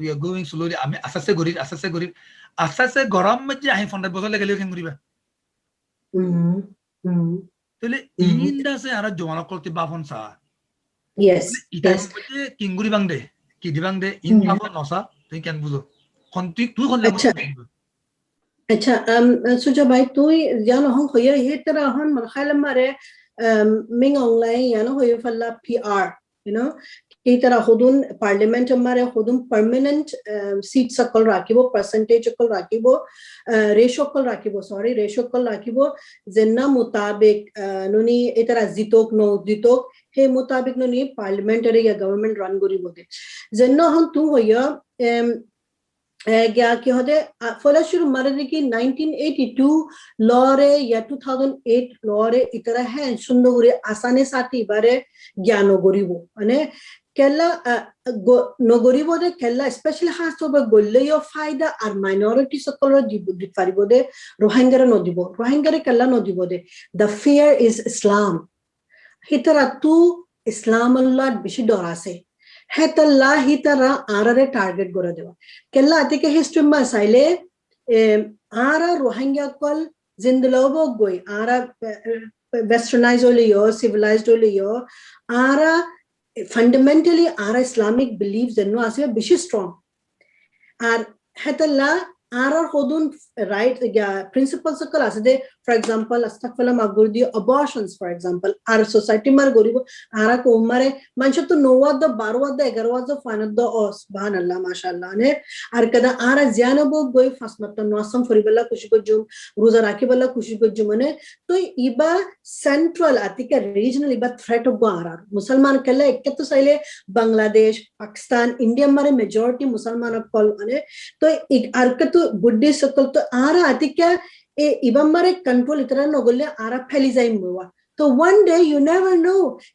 we are going slowly ami asase gori goram me je ahi fund bosole gele ken guriba তাহলে ইন্ডাসে আর জমানা করতে বাফন সা Yes, ইটাই yes. মধ্যে কিঙ্গুরি বাংদে কি দিবাংদে in বাফন নসা তুই কেন বুঝো তুই কোন লাগবে अच्छा सुजा भाई तू यानो हम होया ये तरह हम मरहल मारे मिंग ऑनलाइन यानो होया फल्ला PR you know की तरह खुदुन पार्लियामेंट हमारे खुदुन परमानेंट सीट सकल राखिबो परसेंटेज सकल राखिबो रेशो कल राखिबो सॉरी रेशो कल राखिबो जेन्ना मुताबिक नुनी ए तरह जितोक नो जितोक हे मुताबिक नुनी पार्लियामेंटरी या गवर्नमेंट रन करिबो दे जेन्ना हम तू होया क्या कि होते फलशुरू मरने की 1982 लॉ रे या 2008 लॉ रे इतरा है सुंदर आसाने साथी बारे ज्ञानो गोरीबो अने केला नगोरीबो दे केला स्पेशली हास तो गोल्ले यो फायदा और माइनॉरिटी सकल दिफारिबो दे रोहिंग्या नो दिबो दे द फियर इज इस्लाम हितरा तू इस्लाम अल्लाह बिशी डरासे हेतल्ला हितरा आरारे टार्गेट गोरा देवा केला अतिके हिस्ट्री में साइले आरा रोहिंग्या कल जिंदलोबो गोई आरा वेस्टर्नाइज होलियो सिविलाइज्ड होलियो आरा फंडामेंटली आरा इस्लामिक बिलीव्स जन्नो आसे बिशी स्ट्रांग आर हेतल्ला आरा खुदुन राइट या प्रिंसिपल्स सकल आसे दे फॉर एग्जांपल अस्तगफिरुल्लाह मागुरदी अबॉर्शंस फॉर एग्जांपल आर सोसाइटी मार गोरीबो आरा को उमरे मंच तो 9 द 12 द 11 द फानद द ओ सुभान अल्लाह माशाअल्लाह ने आर कदा आरा ज्यानबो गोई फसमत नोसम फरिबल्ला खुशी को जुम रोजा राखी बल्ला खुशी को जुमने तो इबा सेंट्रल आतिका रीजनल इबा थ्रेट ऑफ आरा मुसलमान कल्ला एक तो सैले बांग्लादेश पाकिस्तान इंडिया मारे मेजॉरिटी मुसलमान कल अने तो एक आर तो बुद्धि सकल तो आरा आतिका ए इबा मारे कंट्रोल इतना नगोले आरा फैली जाए मुआ तो one day you never know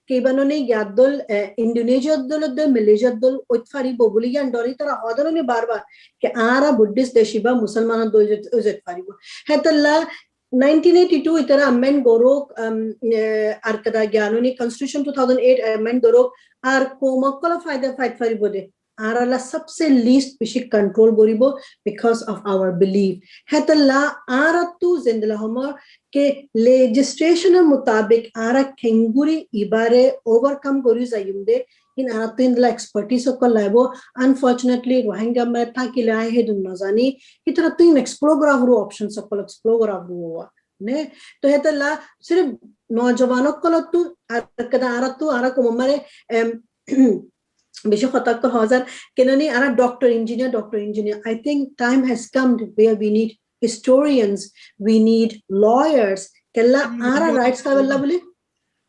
कि बनोने यादुल इंडोनेशिया दल द मलेशिया दल उतफारी बोबुली या डोरी तरह हदरो ने बार-बार कि आरा बुद्धिस्ट देशिबा मुसलमान दो उतफारी वो है तल्ला 1982 इतना अमेंड गोरो आरकदा ज्ञानोनी कॉन्स्टिट्यूशन 2008 अमेंड गोरो आर कोमकल फायदा फाइट फरी बोदे आराला सबसे लीस्ट पिशी कंट्रोल गोरीबो बिकॉज ऑफ आवर बिलीव है तल्ला आरा तू जिंदला हमर के लेजिस्लेशन मुताबिक आरा केंगुरी इबारे ओवरकम गोरी जायुंदे इन आरा तो इंदला एक्सपर्टीज को लाइबो अनफॉर्चुनेटली रोहिंग्या में था कि लाए है दुन नजानी इतना तो इन एक्सप्लोर रो ऑप्शन सकल एक्सप्लोर हुआ ने तो है तल्ला सिर्फ नौजवानों को तो आरा को ममरे बेशक खतक को हजार केननी आरा doctor engineer I think time has come where we need historians we need lawyers केला आरा राइट्स का बल्ला बोले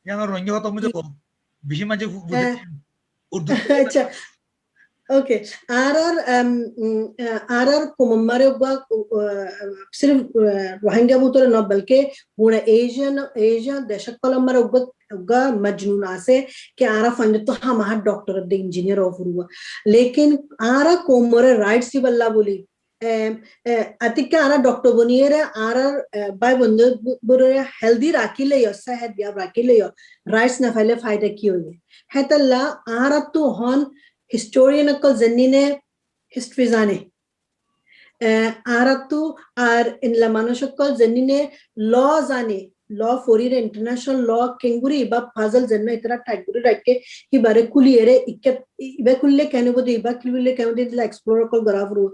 याना रोहिंग्या तो मुझे को बिशी मजे उर्दू अच्छा ओके आरआर कुमम्मारे उगा सिर्फ रोहिंग्या बुतोरे न बल्कि पूरा एशिया देशक कलम्मारे उगा मजनून आसे कि आरा फंड तो हम आहा डॉक्टर द इंजीनियर ऑफ हुआ लेकिन आरा कोमरे राइट्स की बल्ला बोली अतिका आरा डॉक्टर बनिएरे आरा बाय बंदे बुरे हेल्दी राखी ले यो सेहत याब राखी ले यो राइट्स न फैले फायदा की होई है तल्ला आरा तो हन हिस्टोरियन को जन्नीने हिस्ट्री जाने आरतु आर इन लमानुष को जन्नीने लॉ जाने लॉ फोरीरे इंटरनेशनल लॉ केंगुरी बा फाजल जन्ना इतना टाइगुरी रख के कि बारे कुलियरे इबे कुल्ले कहने बोदे इबा कुल्ले कहने बोदे ला एक्सप्लोरर को गरावरू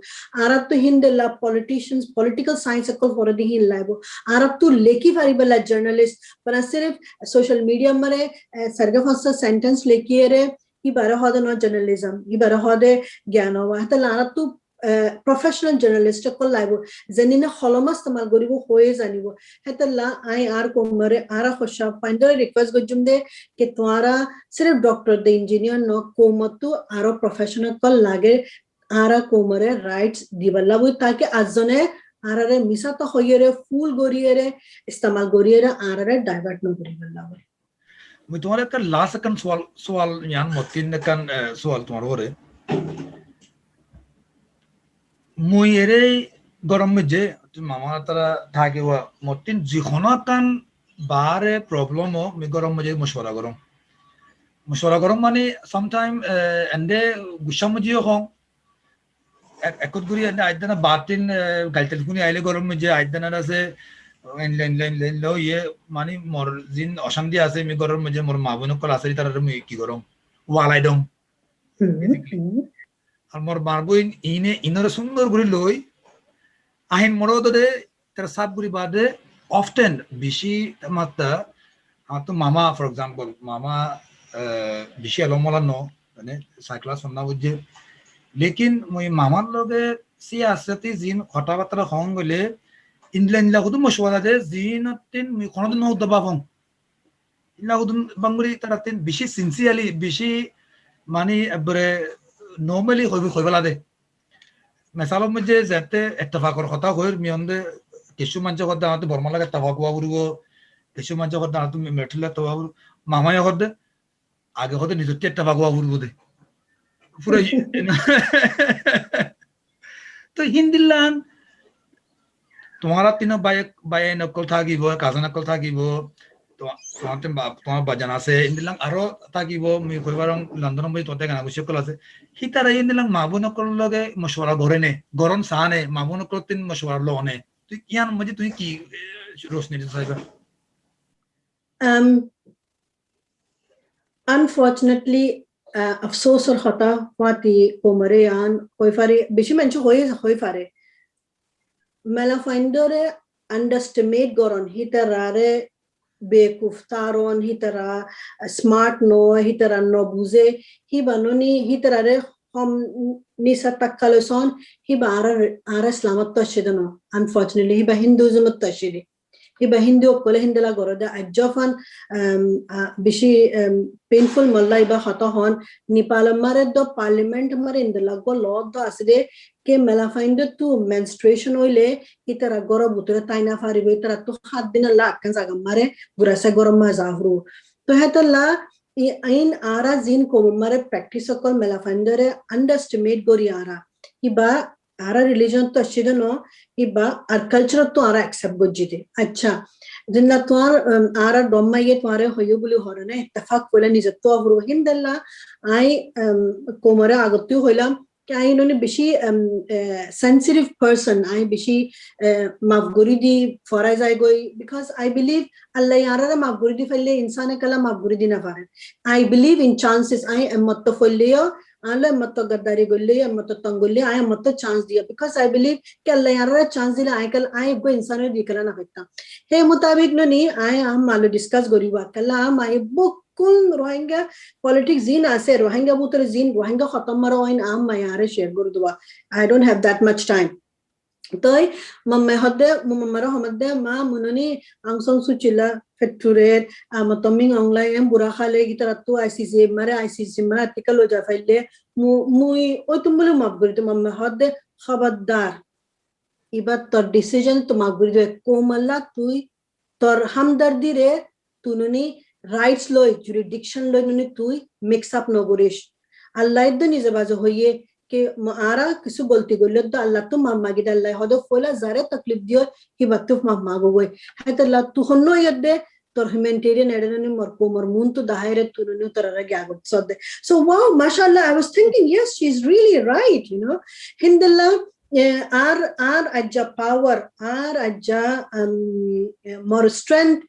आरतु हिंद ला पॉलिटिशियंस पॉलिटिकल साइंस को फॉर द हिल लाइबो आरतु लेकी फारिबला जर्नलिस्ट पर सिर्फ सोशल मीडिया मरे सरगफसा सेंटेंस लेकी रे ಈ ಬರ ಹೋದ ನೋ ಜರ್ನಲಿಸಂ ಈ ಬರ ಹೋದೆ ಜ್ಞಾನವ ಹತ লানাতু professional journalist ko laibo janine holomas tamal goribo hoye janibo hetalla ai ar ko mare ara khosha finder request gojumde ke twara sirf doctor the engineer no ko matu aro professional ko lage ara ko mare rights diballa bu take azone arare misa to hoyere full goriyere istemal goriyere arare divert no goriballa मैं तुम्हारे का last कन सवाल यान मोतिन कन सवाल तुम्हारे होरे मुयरे गरम में जे मामा तरह था कि वो मोतिन जिखोना कन बारे प्रॉब्लम हो मैं गरम में जे मशवरा करो माने समटाइम अंडे गुस्सा में जे हो एक गुरी अंडे आज दिन बातिन गलती कुनी आइले गरम में जे आज दिन ना से লাইন লো ইয়ে মানে মোর জিন অশান্তি আছে আমি ঘরের মধ্যে মোর মা বোন কল আছে তারা আমি কি করম ওয়ালাই দম বেসিক্যালি আর মোর মার বইন ইনরে সুন্দর করে লই আহিন মোর দে তার সাত গুড়ি বাদে অফটেন বেশি মাত্রা আমার তো মামা ফর এক্সাম্পল মামা বেশি এলমলা ন মানে সাইক্লা সন্না বুঝে লেকিন মই মামার লগে সি আসতে জিন কথা বার্তা হং গলে ইনলা ইনলা কুদুম মশওয়ালা দে জিনতিন মি কোনদিন নউ দবাফং ইনলা কুদুম বাঙ্গুরি তারাতিন বেশি সিনসিয়ারলি বেশি মানে একবারে নরমালি হইবলা দে মেসালম মধ্যে যেতে ইত্তেফাকর কথা কইর মিয়ন্দে কিছু মানুষ কথা আমাদের বর্মা লাগে ইত্তেফাক হওয়া বুড়িব কিছু মানুষ কথা তুমি মেটলে তো মামাই হদে আগে হতে নিজের ইত্তেফাক হওয়া বুড়িব দে পুরো তো হিন্দিলান তোমারা তিন বাই নকল থাকিব কাজা নকল থাকিব তোমার বাজান আছে ইন্দিলাং আরো থাকিব মই কইবারং লন্ডনৰ মই ততে গানা গুছি কল আছে হিতারা ইন্দিলাং মাবু নকল লগে মশওয়ারা করে নে গরম সানে মাবু নকল তিন মশওয়ারা লনে তুই ইয়ান মধ্যে তুই কি রোশনি দিতে চাইবা unfortunately अफसोस और खता वाती कोमरे यान कोई फारे बेशी मंचो होई फारे मेला फाइंडरे अंडरस्टिमेट गरन ही तरारे बेकुफ्तारोन ही तरा स्मार्ट नो ही तरा नो बुझे ही बनोनी ही तरारे हम निसा तक्कलसन ही आरा इस्लामत तशिदनो unfortunately ही बा Hinduism तशिदी hiba hindu kole hindela goroda ajofan bishi painful mallai ba khata hon nepal mare do parliament mare indela go law do aside ke mela find to menstruation oile itara goro butura taina fari be itara to khat dina la kan jaga mare gurasa gorom ma zahru to hetalla ain ara zin ko mare practice kol mela findere underestimate gori ara hiba Ara religion तो अच्छी दनो इबा our culture तो आरा accept गुज्जिदे अच्छा जिनला तो आरा डोम्मा ये तुम्हारे होयो बुली हो रने इत्तेफाक कोला निजत तो अवरो हिंदल्ला आई कोमरे आगत्तु होला कि आई इन्होंने बिशी सेंसिटिव पर्सन आई बिशी माफगुरी दी फराइज आई गोई because I believe अल्लाह यारा माफगुरी दी फैले इंसान कला माफगुरी दी ना फारे I believe in chances I am मत्तो फैलियो आले मत्तो गद्दारी गोल्ले मत्तो तंगोल्ले आय मत्तो चांस दिया because I believe कि अल्लाह यारा चांस दिला आय कल आय गो इंसान दिकला ना फैता हे मुताबिक न नी आय हम मालो डिस्कस गोरी बात कला हम आय बुक कुल रोहिंग्या पॉलिटिक्स जीन आसे रोहिंग्या बुतर जीन रोहिंग्या खत्म मरो इन आम मायारे शेयर कर दुआ I don't have that much time तोय मम्मे हदे मम्मरा हमदे मा मुननी आंगसंग सुचिला फेक्टुरेट मतमिंग ऑनलाइन एम बुरा खाले की तरह तो आईसीसी मारे आर्टिकल हो जा फाइले मुई ओ तुमले माफगुरी तो मम्मे हदे खबरदार इबा तोर डिसीजन तो माफगुरी दे कोमला तुई तोर हमदर्दी रे तुनुनी राइट्स लोय जुरिडिक्शन लोय नुनी तुई मिक्स अप नो गुरिश अल्लाह इद निजे बाजो होये कि आरा किसी गलती गोले तो अल्लाह तो मामा की अल्लाह हदो फोला जारे तकलीफ दियो कि वक्त मामा गो गए है तो अल्लाह तू हन्नो यदे तो humanitarian एडननी मरको मरमून तो दायरे तू नुनी तरह क्या good Sade so wow mashallah I was thinking yes she's really right you know hindallah our ajja power our ajja more strength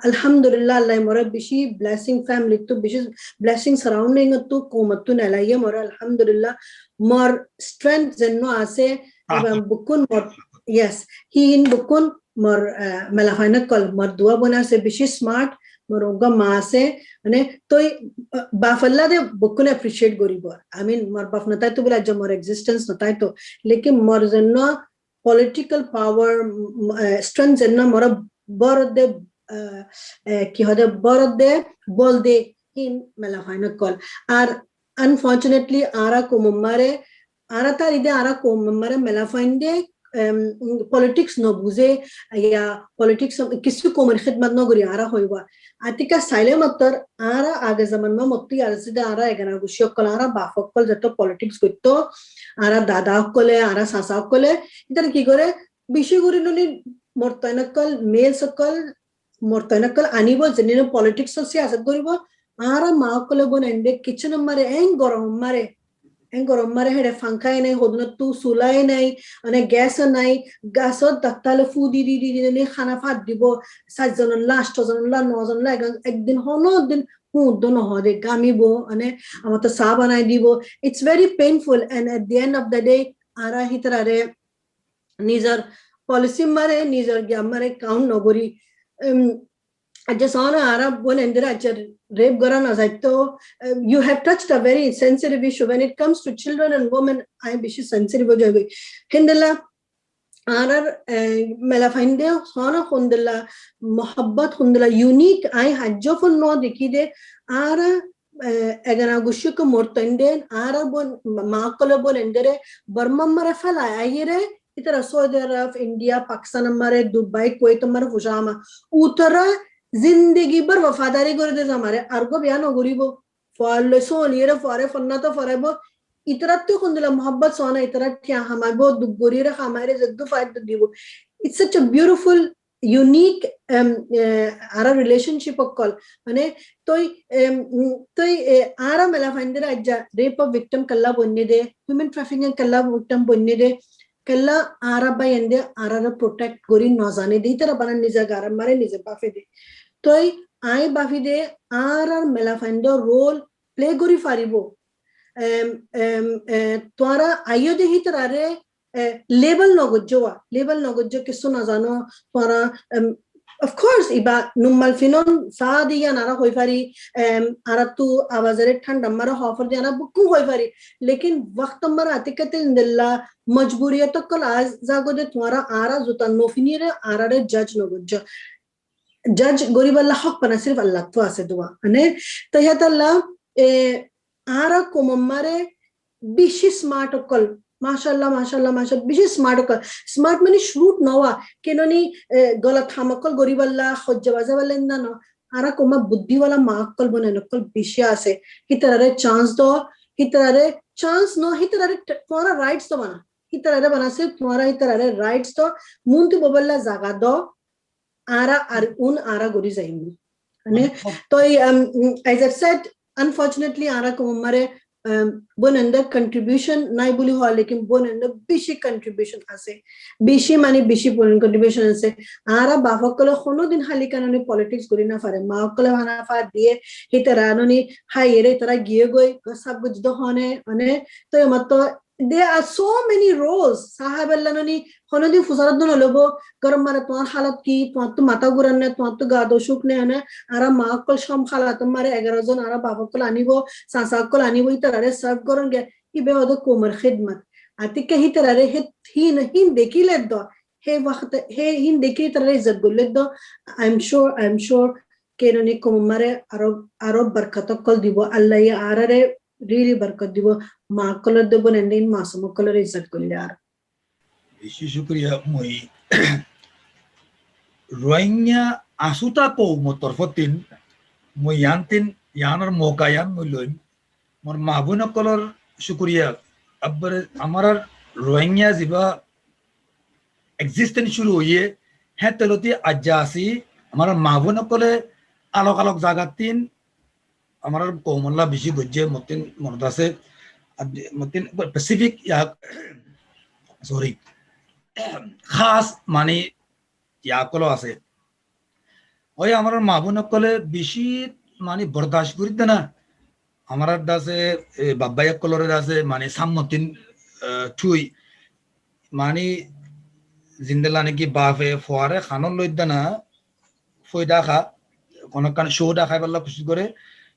alhamdulillah allah more bishi blessing family to bishi blessing surrounding to komattu nalaiye more alhamdulillah more strength zenno ase bukun more yes he in bukun more malafina kol more dua bona se bishi smart moronga maase ane toy bafalla de bukun appreciate goribo I mean more bafnata to bila jo more existence natai to lekin more zenno political power strength zenno more borode ki hode borode bolde in malafina kol ar unfortunately ara ko mare ara tar ide ara ko mare malafinde politics no buze या politics किसी को मन खिदमत न गुरी आरा होइबा आतिका साइले मत्तर आरा आगे जमान में मत्ती आरसिदा आरा एगना गुशियो कलारा बाफक कल जतो politics गत्तो आरा दादा कोले आरा सासा कोले इधर की करे बिशी गुरी नुनी मोरतनकल मेल सकल मोरतनकल आनिबो जनिनो politics से सियासत गुरीबो आरा मा कोले बोन एंडे किचन मारे एंग गरम मारे en gorom mare hede fankai nei hodna tu sulai nei ane gas nei gasot taktale fu di ne khana phat dibo sajjon last jon la nojon la ekdin hono din hu dono hode gamibo ane amato sa banai dibo. It's very painful, and at the end of the day ara hitrare nijar policy mare nijar gyamare count nogori I just saw an Arab one and rape garan azaito. You have touched a very sensitive issue when it comes to children and women. I am bishi sensitive ho jabe. Hindala arar mela finde sona hundala mohabbat hundala unique I hajjo fun no dikide ara egana gushu ko mortende ara bon maakolo bon endere Burma mara fala ayire itara Saudi Arab India Pakistan mare Dubai Kuwait mare fujama utara जिंदगी भर वफादारी करे दे हमारे Ergo बयान हो गरीबो follow सोनियर फॉरे फन्ना तो फॉरेबो इतरत तो कुंदला मोहब्बत सोना इतरत क्या हमारे बो दुगोरी रख हमारे जद्दो Faez दीबो. It's such a beautiful unique ara relationship okkal ane toy ara mela findera ajja rape of victim kalla bonne de human trafficking kalla victim bonne de kalla ara by ende ara protect gori nozane de itara banan niza garam mare nize bafe de toy I bafi de ara mela finder role play gori faribo twara ayo de hitarare label nogojjo kisso nazano twara of course iba nummal finon saadi ya nara hoy fari aratu awazare thanda mara hofer jana bukku hoy fari lekin waqt mara atikate indilla majburiyat kol az zago de twara ara zuta nofinire ara re judge nogojjo judge goriballa hak pana sirf allah to ase dua ane tayatalla ara komamare bishi smart kol mashallah bishi smart kol smart mani shrewd nawa kenoni galat hamakol goriballa khojjabaza walenda no ara koma buddhi wala maakol bonenokol bishi ase hitarare chance no hitarare tora rights to bana hitarare banase tora hitarare rights to muntu boballa jaga do ara ar un ara gori jaimi ane to as I said unfortunately ara komare bonanda contribution nai boli ho lekin bonanda bishi contribution ase bishi mani bishi contribution ase ara bafakolo khono din hali kanoni politics gori na fare ma okole hana fa die hitaranoni hayere tara giye goi sab kuch do hone ane to matto there are so many roles sahaballanoni khono din fusarat don lobo garam mara ton halat ki to mata guranne to gado shukne ane ara ma okol sham halat mare 11 jon ara bafakol anibo sasakol anibo itarare serve goronge ibe odo komar khidmat atike hitarare hin dekile do he waqt he hin dekile tarare izzat gulle do I'm sure kenoni komare aro barkatokol dibo allah ya arare really barkat dibo ma kolor debo nendin masamo kolor izzat gulle ar beshi shukriya moi rohingya asuta po motorfotin moi yantin yanar mokayan muloin mor mabuna kolor shukriya abbar amar rohingya jiba existence shuru hoye hai teloti ajasi amar mabuna kole alok jagatin amar komolla bishi gojje motin mordase motin specific ya sorry khas mani ya kolo ase oy amar mabuna kole bishi mani bardasht kori dena amar dase babaya kolore dase mani sammotin tui mani জিন্দেলানে কি বাফে ফোয়ারে খানন লইদানা ফয়দা খা কোন কান শোডা খাই বল্লা খুশি করে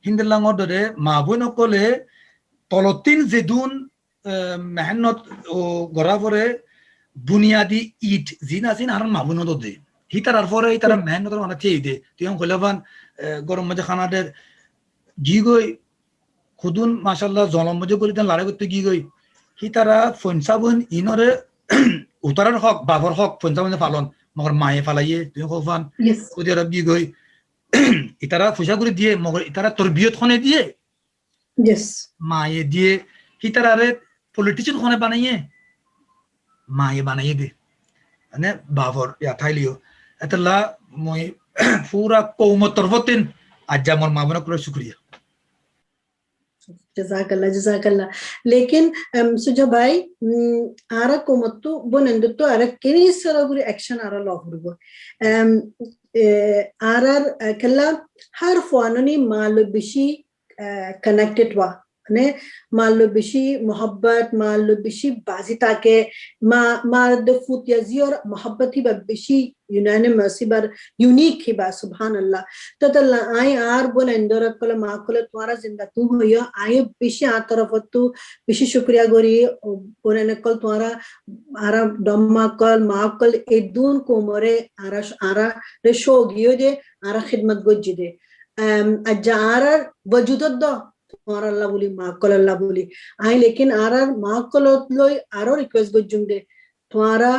হিন্দেলাঙ্গর ধরে মাবুই নকলে তলতিন জেদুন মেহনত ও গড়া পরে বুনিয়াদি ইট জিন আসিন আর মাবুই নদ দে হিতার পরে হিতার মেহনত মানে থেই দে তুই কইলাবান গরম মধ্যে খানাদের জি গই খুদুন মাশাআল্লাহ জলম মধ্যে করি দেন লারে করতে কি গই হিতারা ফনসাবুন ইনরে উতারার হক বাবর হক পঞ্চাবনে ফালন মগর মায়ে ফালাইয়ে তুই কফান ওদের রবি গই ইতারা ফুসা করে দিয়ে মগর ইতারা তরবিয়ত খনে দিয়ে মায়ে দিয়ে হিতারারে পলিটিশিয়ান খনে বানাইয়ে মায়ে বানাইয়ে দে মানে বাবর ইয়া থাইলিও এতলা মই পুরা কৌম তরফতিন আজ্জা মোর মাবনা করে শুকরিয়া जजाकल्ला जजाकल्ला लेकिन सुजा भाई आरा कोमत्तु बोनेंदुत्तु आरा केनी सरगुरी एक्शन आरा लॉफुरगो आरार कल्ला हर फवाननी मालो बिशी कनेक्टेड वा ने मालो बिशी मोहब्बत मालो बिशी बाजी ताके मार द फुट याजियर मोहब्बत ही बिशी यूनानिमस ही बार यूनिक ही बार सुभान अल्लाह तो तल्ला आय आर बोल इंदोर कल माँ कल तुम्हारा जिंदा तू हो या आय बिशी आ तरफ तू बिशी शुक्रिया गोरी बोले न कल तुम्हारा आरा डम्मा कल माँ कल एदून कोमरे आरा रेशो गियो जे आरा खिदमत गोजी दे अज्जा आरा वजूदत दो तुम्हारा अल्लाह बोली माँ कल अल्लाह बोली आय लेकिन आरा माँ कल लोई आरो रिक्वेस्ट गोजुंग दे तुम्हारा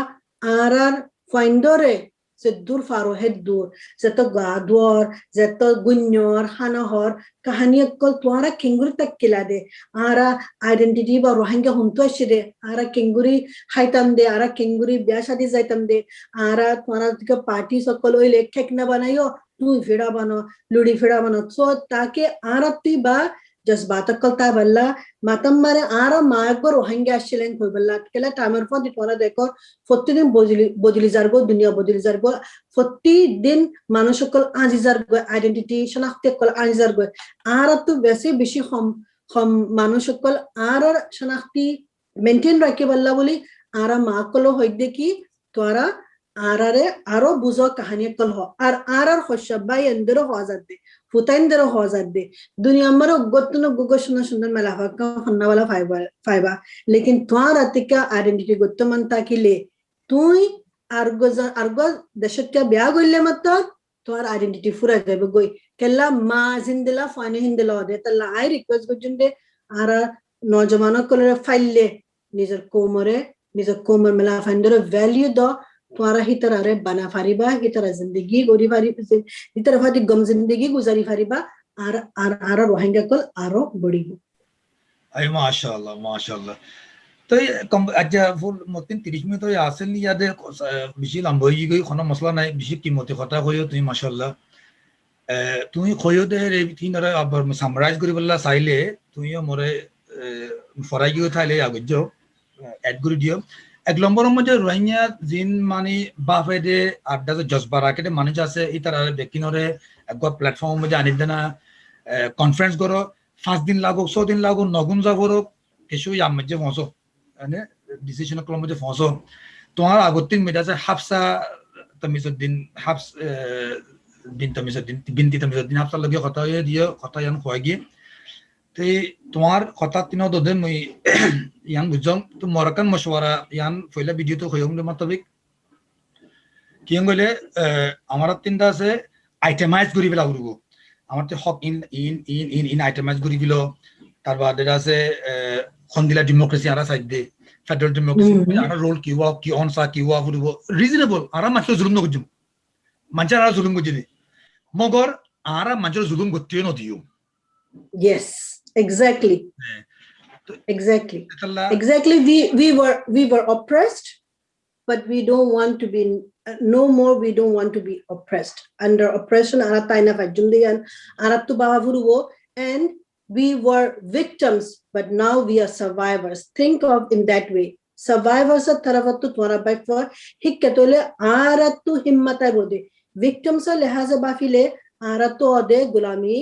आरा फाइंडोरे से दूर फारो है दूर जतो गादवर जतो गुन्योर हानहर कहानी कल तुम्हारा किंगुरी तक किला दे आरा आइडेंटिटी बा रोहिंग्या हुंतो शिदे आरा किंगुरी हाइतम दे आरा किंगुरी ब्याह शादी जाइतम दे आरा तुम्हारा का पार्टी सकल ओइ लेखेक न बनायो तू फिड़ा बनो लुड़ी फिड़ा बनो सो ताके आरा ती बा जज्बात कलता बल्ला मातम मारे आरा मागो रोहिंग्या शिलेन कोई बल्ला केला टाइमर फोन दितवारा देखो 40 दिन बदली जारगो दुनिया बदली जारगो 40 दिन मानुषकल आजी जारगो आइडेंटिटी शनाख्ते कल आजी जारगो आरा तो वैसे बिशी हम मानुषकल आरा शनाख्ती मेंटेन रखे बल्ला बोली आरा माकलो होइदे की तोरा आरा रे आरो बुझो कहानी कल हो आरार खुशबाई अंदर हो जाते फुताइंदर हो जाते दुनिया मरो गोतनो गुगोशनो सुंदर मला हक्का फन्ना वाला फाइबा लेकिन तुम्हारा तिका आइडेंटिटी गोत्तो मनता की ले तुई आर्गो दशक्या ब्याह गोल्ले मत तुम्हारा आइडेंटिटी फुरा जाबे गोई केला मा जिंदला फाने हिंदला दे तल्ला आई रिक्वेस्ट गोजुंडे आरा नौजवानों को फाइले निजर कोमर मला फाइंदर वैल्यू दो तुम्हारा ही तरह रे बना फारिबा ही तरह जिंदगी गोरी फारी ही तरह फादी गम जिंदगी गुजारी फारिबा आरा रोहिंग्या कल आरो बड़ी अय माशाल्लाह तो अच्छा फुल मतिन 30 मिनिट तो आसल नहीं याद बेशी लंबी गई खाना मसला नहीं बेशी कीमती खता खोयो तुम माशाल्लाह तुम खोयो दे रे तीन रे अब समराइज करी बल्ला साइले तुम मोरे फराई गयो थाले आगजो ऐड करी दियो एक लंबर मजे रोहिंग्या जिन मानी बाफे दे आड्डा से जज्बा राके दे माने जासे इतर बेकिनोरे एक प्लेटफॉर्म मजे आने देना कॉन्फ्रेंस करो 5 दिन लागो 100 दिन लागो नगुन जावरो केशो या मजे फंसो ने डिसीजन कल मजे फंसो तुम्हारा आगोतिन मेजा से हाफसा तमिजुद्दीन हाफ्स दिन तमिजुद्दीन बिनती तमिजुद्दीन हाफसा लगे खता ये दियो खता यान खोगी ते तुम्हार खता तीनो दो दिन मुई यान बुझम तो मोरकन मशवरा यान पहला वीडियो तो खोयम दे मतलब कियं गले हमारा तीनटा से आइटेमाइज करी बेला उरुगो আমার তো হক ইন আইটেমাইজ করি দিল তার বাদ এটা আছে খন্দিলা ডেমোক্রেসি আরা সাইড দে ফেডারেল ডেমোক্রেসি আরা রোল কি অনসা কি ওয়া ফুরবো রিজনেবল আরা মাত্র জুলুম নগজুম মানচার আরা জুলুম গজিনি মগর আরা মানচার জুলুম গতিও নদিও yes exactly we were oppressed but we don't want to be no more we don't want to be oppressed under oppression arataina fajundian aratu bavuruwo and we were victims but now we are survivors think of in that way survivors tarafatu twara by for hikkatole aratu himmata bode victims lihaza bafile aratu ode gulami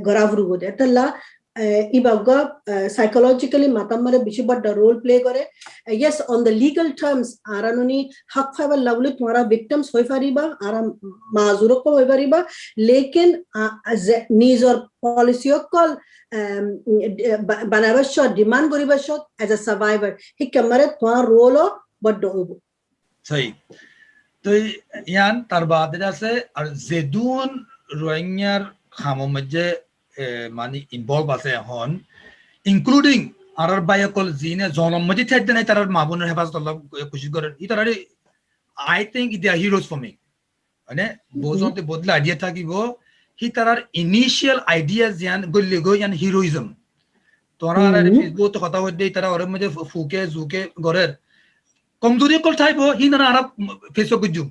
goravuru bode talla ibaga psychologically matamare bishi bad role play kore yes on the legal terms aranoni hak fiber lovely tumhara victims hoy pariba ara mazuro ko hoy pariba lekin needs or policy okol banabar shot demand koriba shot as a survivor hikamare twa role bad hobo sahi to yan tar baad jase ar zedun rohingya khamo majje मानी involve आसे हन including आरर Baikal जिने जनम मजे थे देना तार माबुनर हेफाजत अल्लाह कोशिश करे इ तार I think they are heroes for me माने बोजोंते बदला आइडिया था कि वो ही तार इनिशियल आइडियाज यान गल्ले गो यान हीरोइज्म तोरा आरे फेसबुक तो कथा होदे तार और मजे फुके जुके गरे कमजोरी कल टाइप हो ही ना आरा फेसबुक गुजु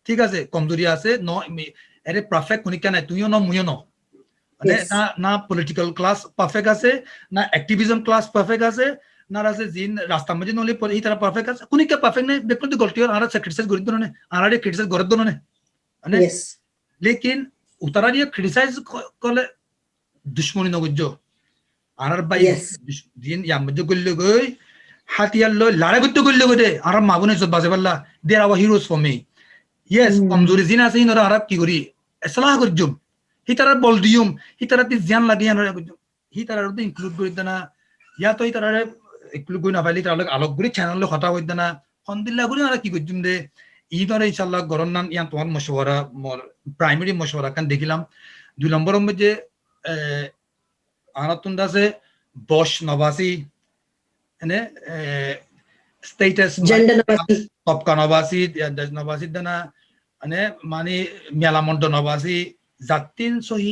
ठीक আছে कमजोरी আছে नो अरे परफेक्ट कोनी क्या नहीं तुयो नो मुयो नो মানে Yes. না পলিটিক্যাল ক্লাস পারফেক্ট আছে না অ্যাক্টিভিজম ক্লাস পারফেক্ট আছে না আছে জিন রাস্তা মধ্যে নলে ই তারা পারফেক্ট আছে কোনিকে পারফেক্ট নাই ব্যক্তিগত গলতি আর ক্রিটিসাইজ করি দনে আর ক্রিটিসাইজ করে দনে মানে Yes. লেকিন উতারা দিয়ে ক্রিটিসাইজ করলে দুশ্মনী নগজ্য আর বাই Yes. দিন ইয়া মধ্যে গল্লে গই হাতিয়ার লই লাড়া করতে গল্লে গদে আর মাবনে ইজ্জত বাজে পাল্লা দে আর our heroes for me yes কমজোরি জিন আছে ইনরা আরব কি করি এসলাহ করজুম হি তারা বল দিউম হি তারা তি জ্ঞান লাগিয়ে আনরা করজুম হি তারা তো ইনক্লুড করি দেনা ইয়া তো হি তারা ইনক্লুড করি না পাইলি তারা আলোক করি চ্যানেল কথা হই দেনা হন্দিল্লা করি আর কি করজুম দে ই ধরে ইনশাআল্লাহ গরন নাম ইয়ান তোমার মশওয়ারা মোর প্রাইমারি মশওয়ারা কান দেখিলাম 2 নম্বরের মধ্যে আনাতুন্ডা আছে বশ নবাসি এনে স্ট্যাটাস Gender Navasi. তপকা নবাসি নবাসি দানা মানে মানে মেলামন্ড নবাসি জাতিন সহি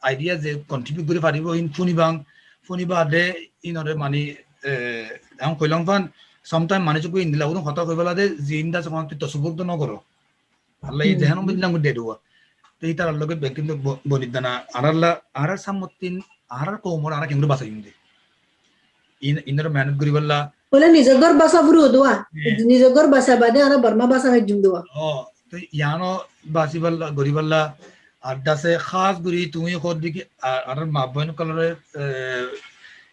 আইডিয়া যে কন্ট্রিবিউট করে পারিব ইন ফুনিবা দে ইনরে মানে এখন কইলাম ফান সামটাইম মানে চকু ইন্দিলা উন কথা কইবলা দে জিন্দা সমান তো সুবুদ্ধ নগর আল্লাহ এই দেহন বিল্লাং দে দুয়া তো ইতার লগে কিন্তু বনিদানা আরাল্লা আরার সামতিন আরার কোমর আরা কেমনে বাসাই ইন্দে ইনরে মেহনত করিবলা Wala ni Zagor basa buru doa. Ni Zagor basa bade ara Burma basa hajum doa. তো ইয়ানো বাসিবাল্লা গরিবাল্লা আড্ডাসে খাস গুরি তুমি খোদ দিকে আর মাবন কলরে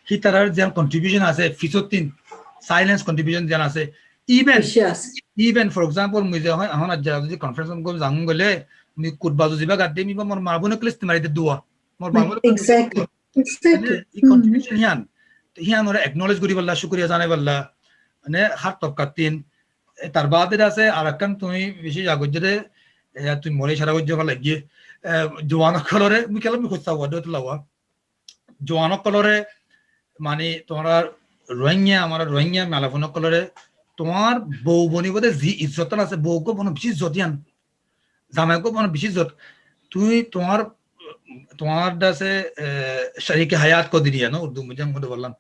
হিতারার যে কন্ট্রিবিউশন আছে ফিসতিন সাইলেন্স কন্ট্রিবিউশন যেন আছে ইভেন ফর এক্সাম্পল মুই যে হয় এখন আজ যদি কনফারেন্স কল জাং গলে মি কুটবাজু জিবা গাদে মি মোর মাবন ক্লিস্ট মারিতে দুয়া মোর মাবন Exactly. এই কন্ট্রিবিউশন হিয়ান ওরা একনলেজ করিবাল্লা শুকরিয়া জানাইবাল্লা মানে হাত তপকাতিন তার বাদে আছে আর একখান তুমি বেশি আগজরে তুমি মরে সারা গজ্জ লাগিয়ে জোয়ান কলরে আমি কেলাম খুঁজতা ওয়াদ লাওয়া জোয়ান কলরে মানে তোমার রোহিঙ্গা আমার রোহিঙ্গা মেলাফোন কলরে তোমার বউ বনি বোধে জি ইজ্জত আছে বউকে কোনো বেশি ইজ্জতিয়ান জামাইকে কোনো বেশি ইজ্জত তুই তোমার দাসে শরীকে হায়াত কো দিরিয়া না উর্দু মুঝে মধ্যে বললাম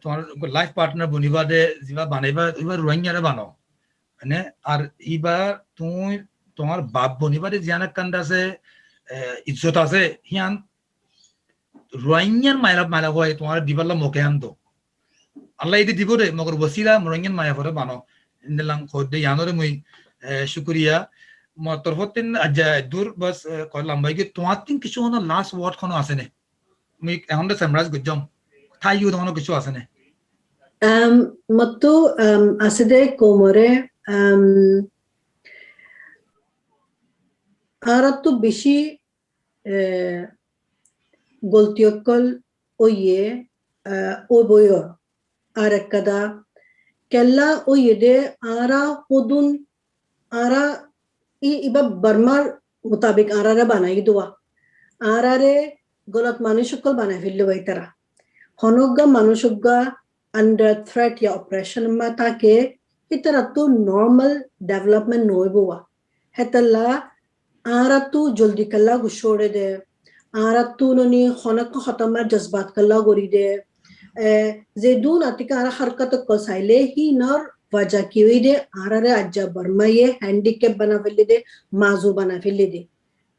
তোমার লাইফ পার্টনার বনিবা দে জিবা বানাইবা এবার রোহিঙ্গারে বানাও মানে আর এবার তুমি তোমার বাপ বনিবা দে জিয়ান কান্ড আছে ইজ্জত আছে হিয়ান রোহিঙ্গান মাইলা হয় তোমার দিবাল্লা মোকে আনতো আল্লাহ এটি দিব রে মগর বসিলা রোহিঙ্গান মায়া পরে বানো ইন্দিলাম খোদে ইয়ানরে মুই শুকরিয়া মোর তরফতিন আজ্জা দূর বাস কইলাম ভাই কি তোমার তিন কিছু হনো লাস্ট ওয়ার্ড কোনো আছে নে মুই এখন তো সামরাজ গজম থাই ইউ দমনো কিছু আছে নে ಮತ್ತು ಅಸದೆ ಕೋಮರೆ ಆರತ್ತು ಬಿಸಿ গলতিয়কল ওয়ে ও বয় আর একদা কেল্লা ওয়ে দে আরা হদুন আরা ইবা বর্মার মোতাবেক আরারে বানাই দোয়া আরারে গলত মানুষকল বানাই ফেললো তারা হনজ্ঞা মানুষজ্ঞা under threat या oppression ma take itaratu normal development noibowa hetalla aratu joldi kala gushore de aratu noni khonak khatamar jazbat kala gori de zedun atika ara harkat ko saile hi nor wajah ki de arare ajja burma ye handicap bana felle de mazu bana felle de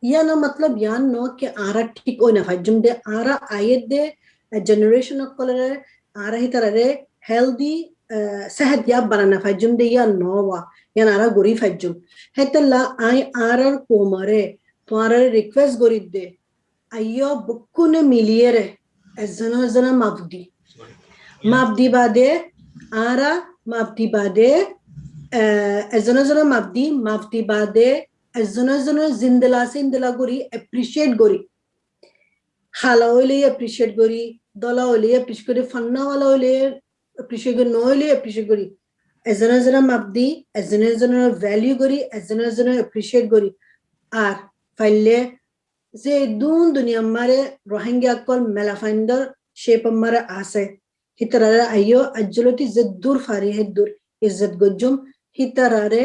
ya no matlab yan no ke ara thik oina fajum de ara ayed de generation of color आरा ही तरह रे healthy सेहत याब बनाना फज्जुम दे या नोवा या नारा गोरी फज्जुम है तल्ला आई आरर कोमरे तुम्हारे रिक्वेस्ट गोरी दे अयो बुक्कू ने मिलिए रे एजना माफदी बादे आरा माफदी बादे एजना माफदी बादे एजना जिंदला गोरी एप्रिशिएट गोरी खाला ओले एप्रिशिएट गोरी দলা হলে অ্যাপ্রিশিয়েট করে ফান্না ওয়ালা হলে অ্যাপ্রিশিয়েট করে নইলে অ্যাপ্রিশিয়েট করি এজনা মাপদি এজনা ভ্যালু করি এজনা অ্যাপ্রিশিয়েট করি আর ফাইলে যে দুনিয়া মারে রোহিঙ্গা কল মেলাফাইন্ডার শেপ মারে আছে হিতারে আইও আজলতি যে দূর ফারি হে দূর ইজ্জত গজুম হিতারে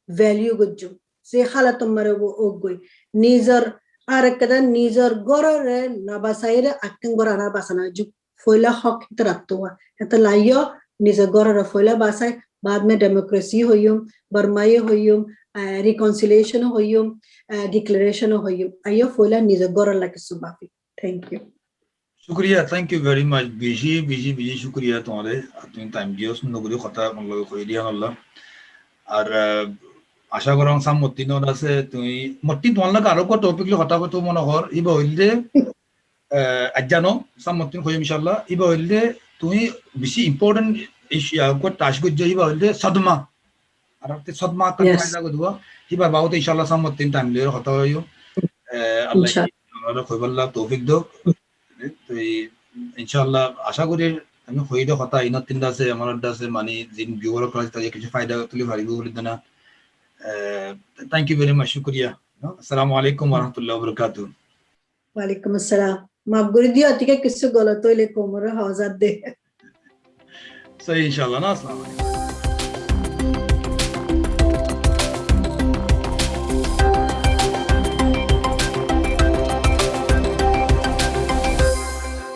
ভ্যালু গজুম যে হালাত মারে ও গই নিজর আর একটা নিজের গড়রে নাবাসাইরে আক্কেন গড় আনা বাসানা জু ফয়লা হক হিতরাতোয়া এটা লাইও নিজের গড়রে ফয়লা বাসাই बाद में डेमोक्रेसी होयुम बर्माये होयुम रिकॉन्सिलिएशन होयुम डिक्लेरेशन होयुम आयो फयला নিজের গড় লাগে সুবাফি থ্যাংক ইউ শুক্রিয়া থ্যাংক ইউ ভেরি মাচ বেশি শুক্রিয়া তোমারে তুমি টাইম দিও সুন্দর করে কথা আমার লগে কই দিয়া আল্লাহ আর আশা করং সাম মতিনত আছে তুমি মতি তোমার লাগে আরো কত টপিক কথা কত মনে কর ইবা হইলে আজানো সাম মতিন কই ইনশাআল্লাহ ইবা হইলে তুমি বেশি ইম্পর্টেন্ট ইস্যু কো টাস্ক গুজ ইবা হইলে সদমা আর তে সদমা তা ফায়দা গো দুয়া ইবা বাউতে ইনশাআল্লাহ সাম মতিন টাইম লিয়ে কথা হইও আল্লাহ আমরা কইবাল্লাহ তৌফিক দাও তো ইনশাআল্লাহ আশা করি আমি হইদো কথা ইনত তিনটা আছে আমার আছে মানে জিন ভিউয়ার ক্লাস তাকে কিছু ফায়দা তুলি পারিব বলি না থ্যাংক ইউ ভেরি মাচ শুকরিয়া আসসালামু আলাইকুম ওয়া রাহমাতুল্লাহি ওয়া বারাকাতুহু ওয়ালাইকুম আসসালাম মাফ করে দিও আতিকে কিছু গলত হইলে কোমরে হাওজাত দে সহি ইনশাআল্লাহ না আসসালামু আলাইকুম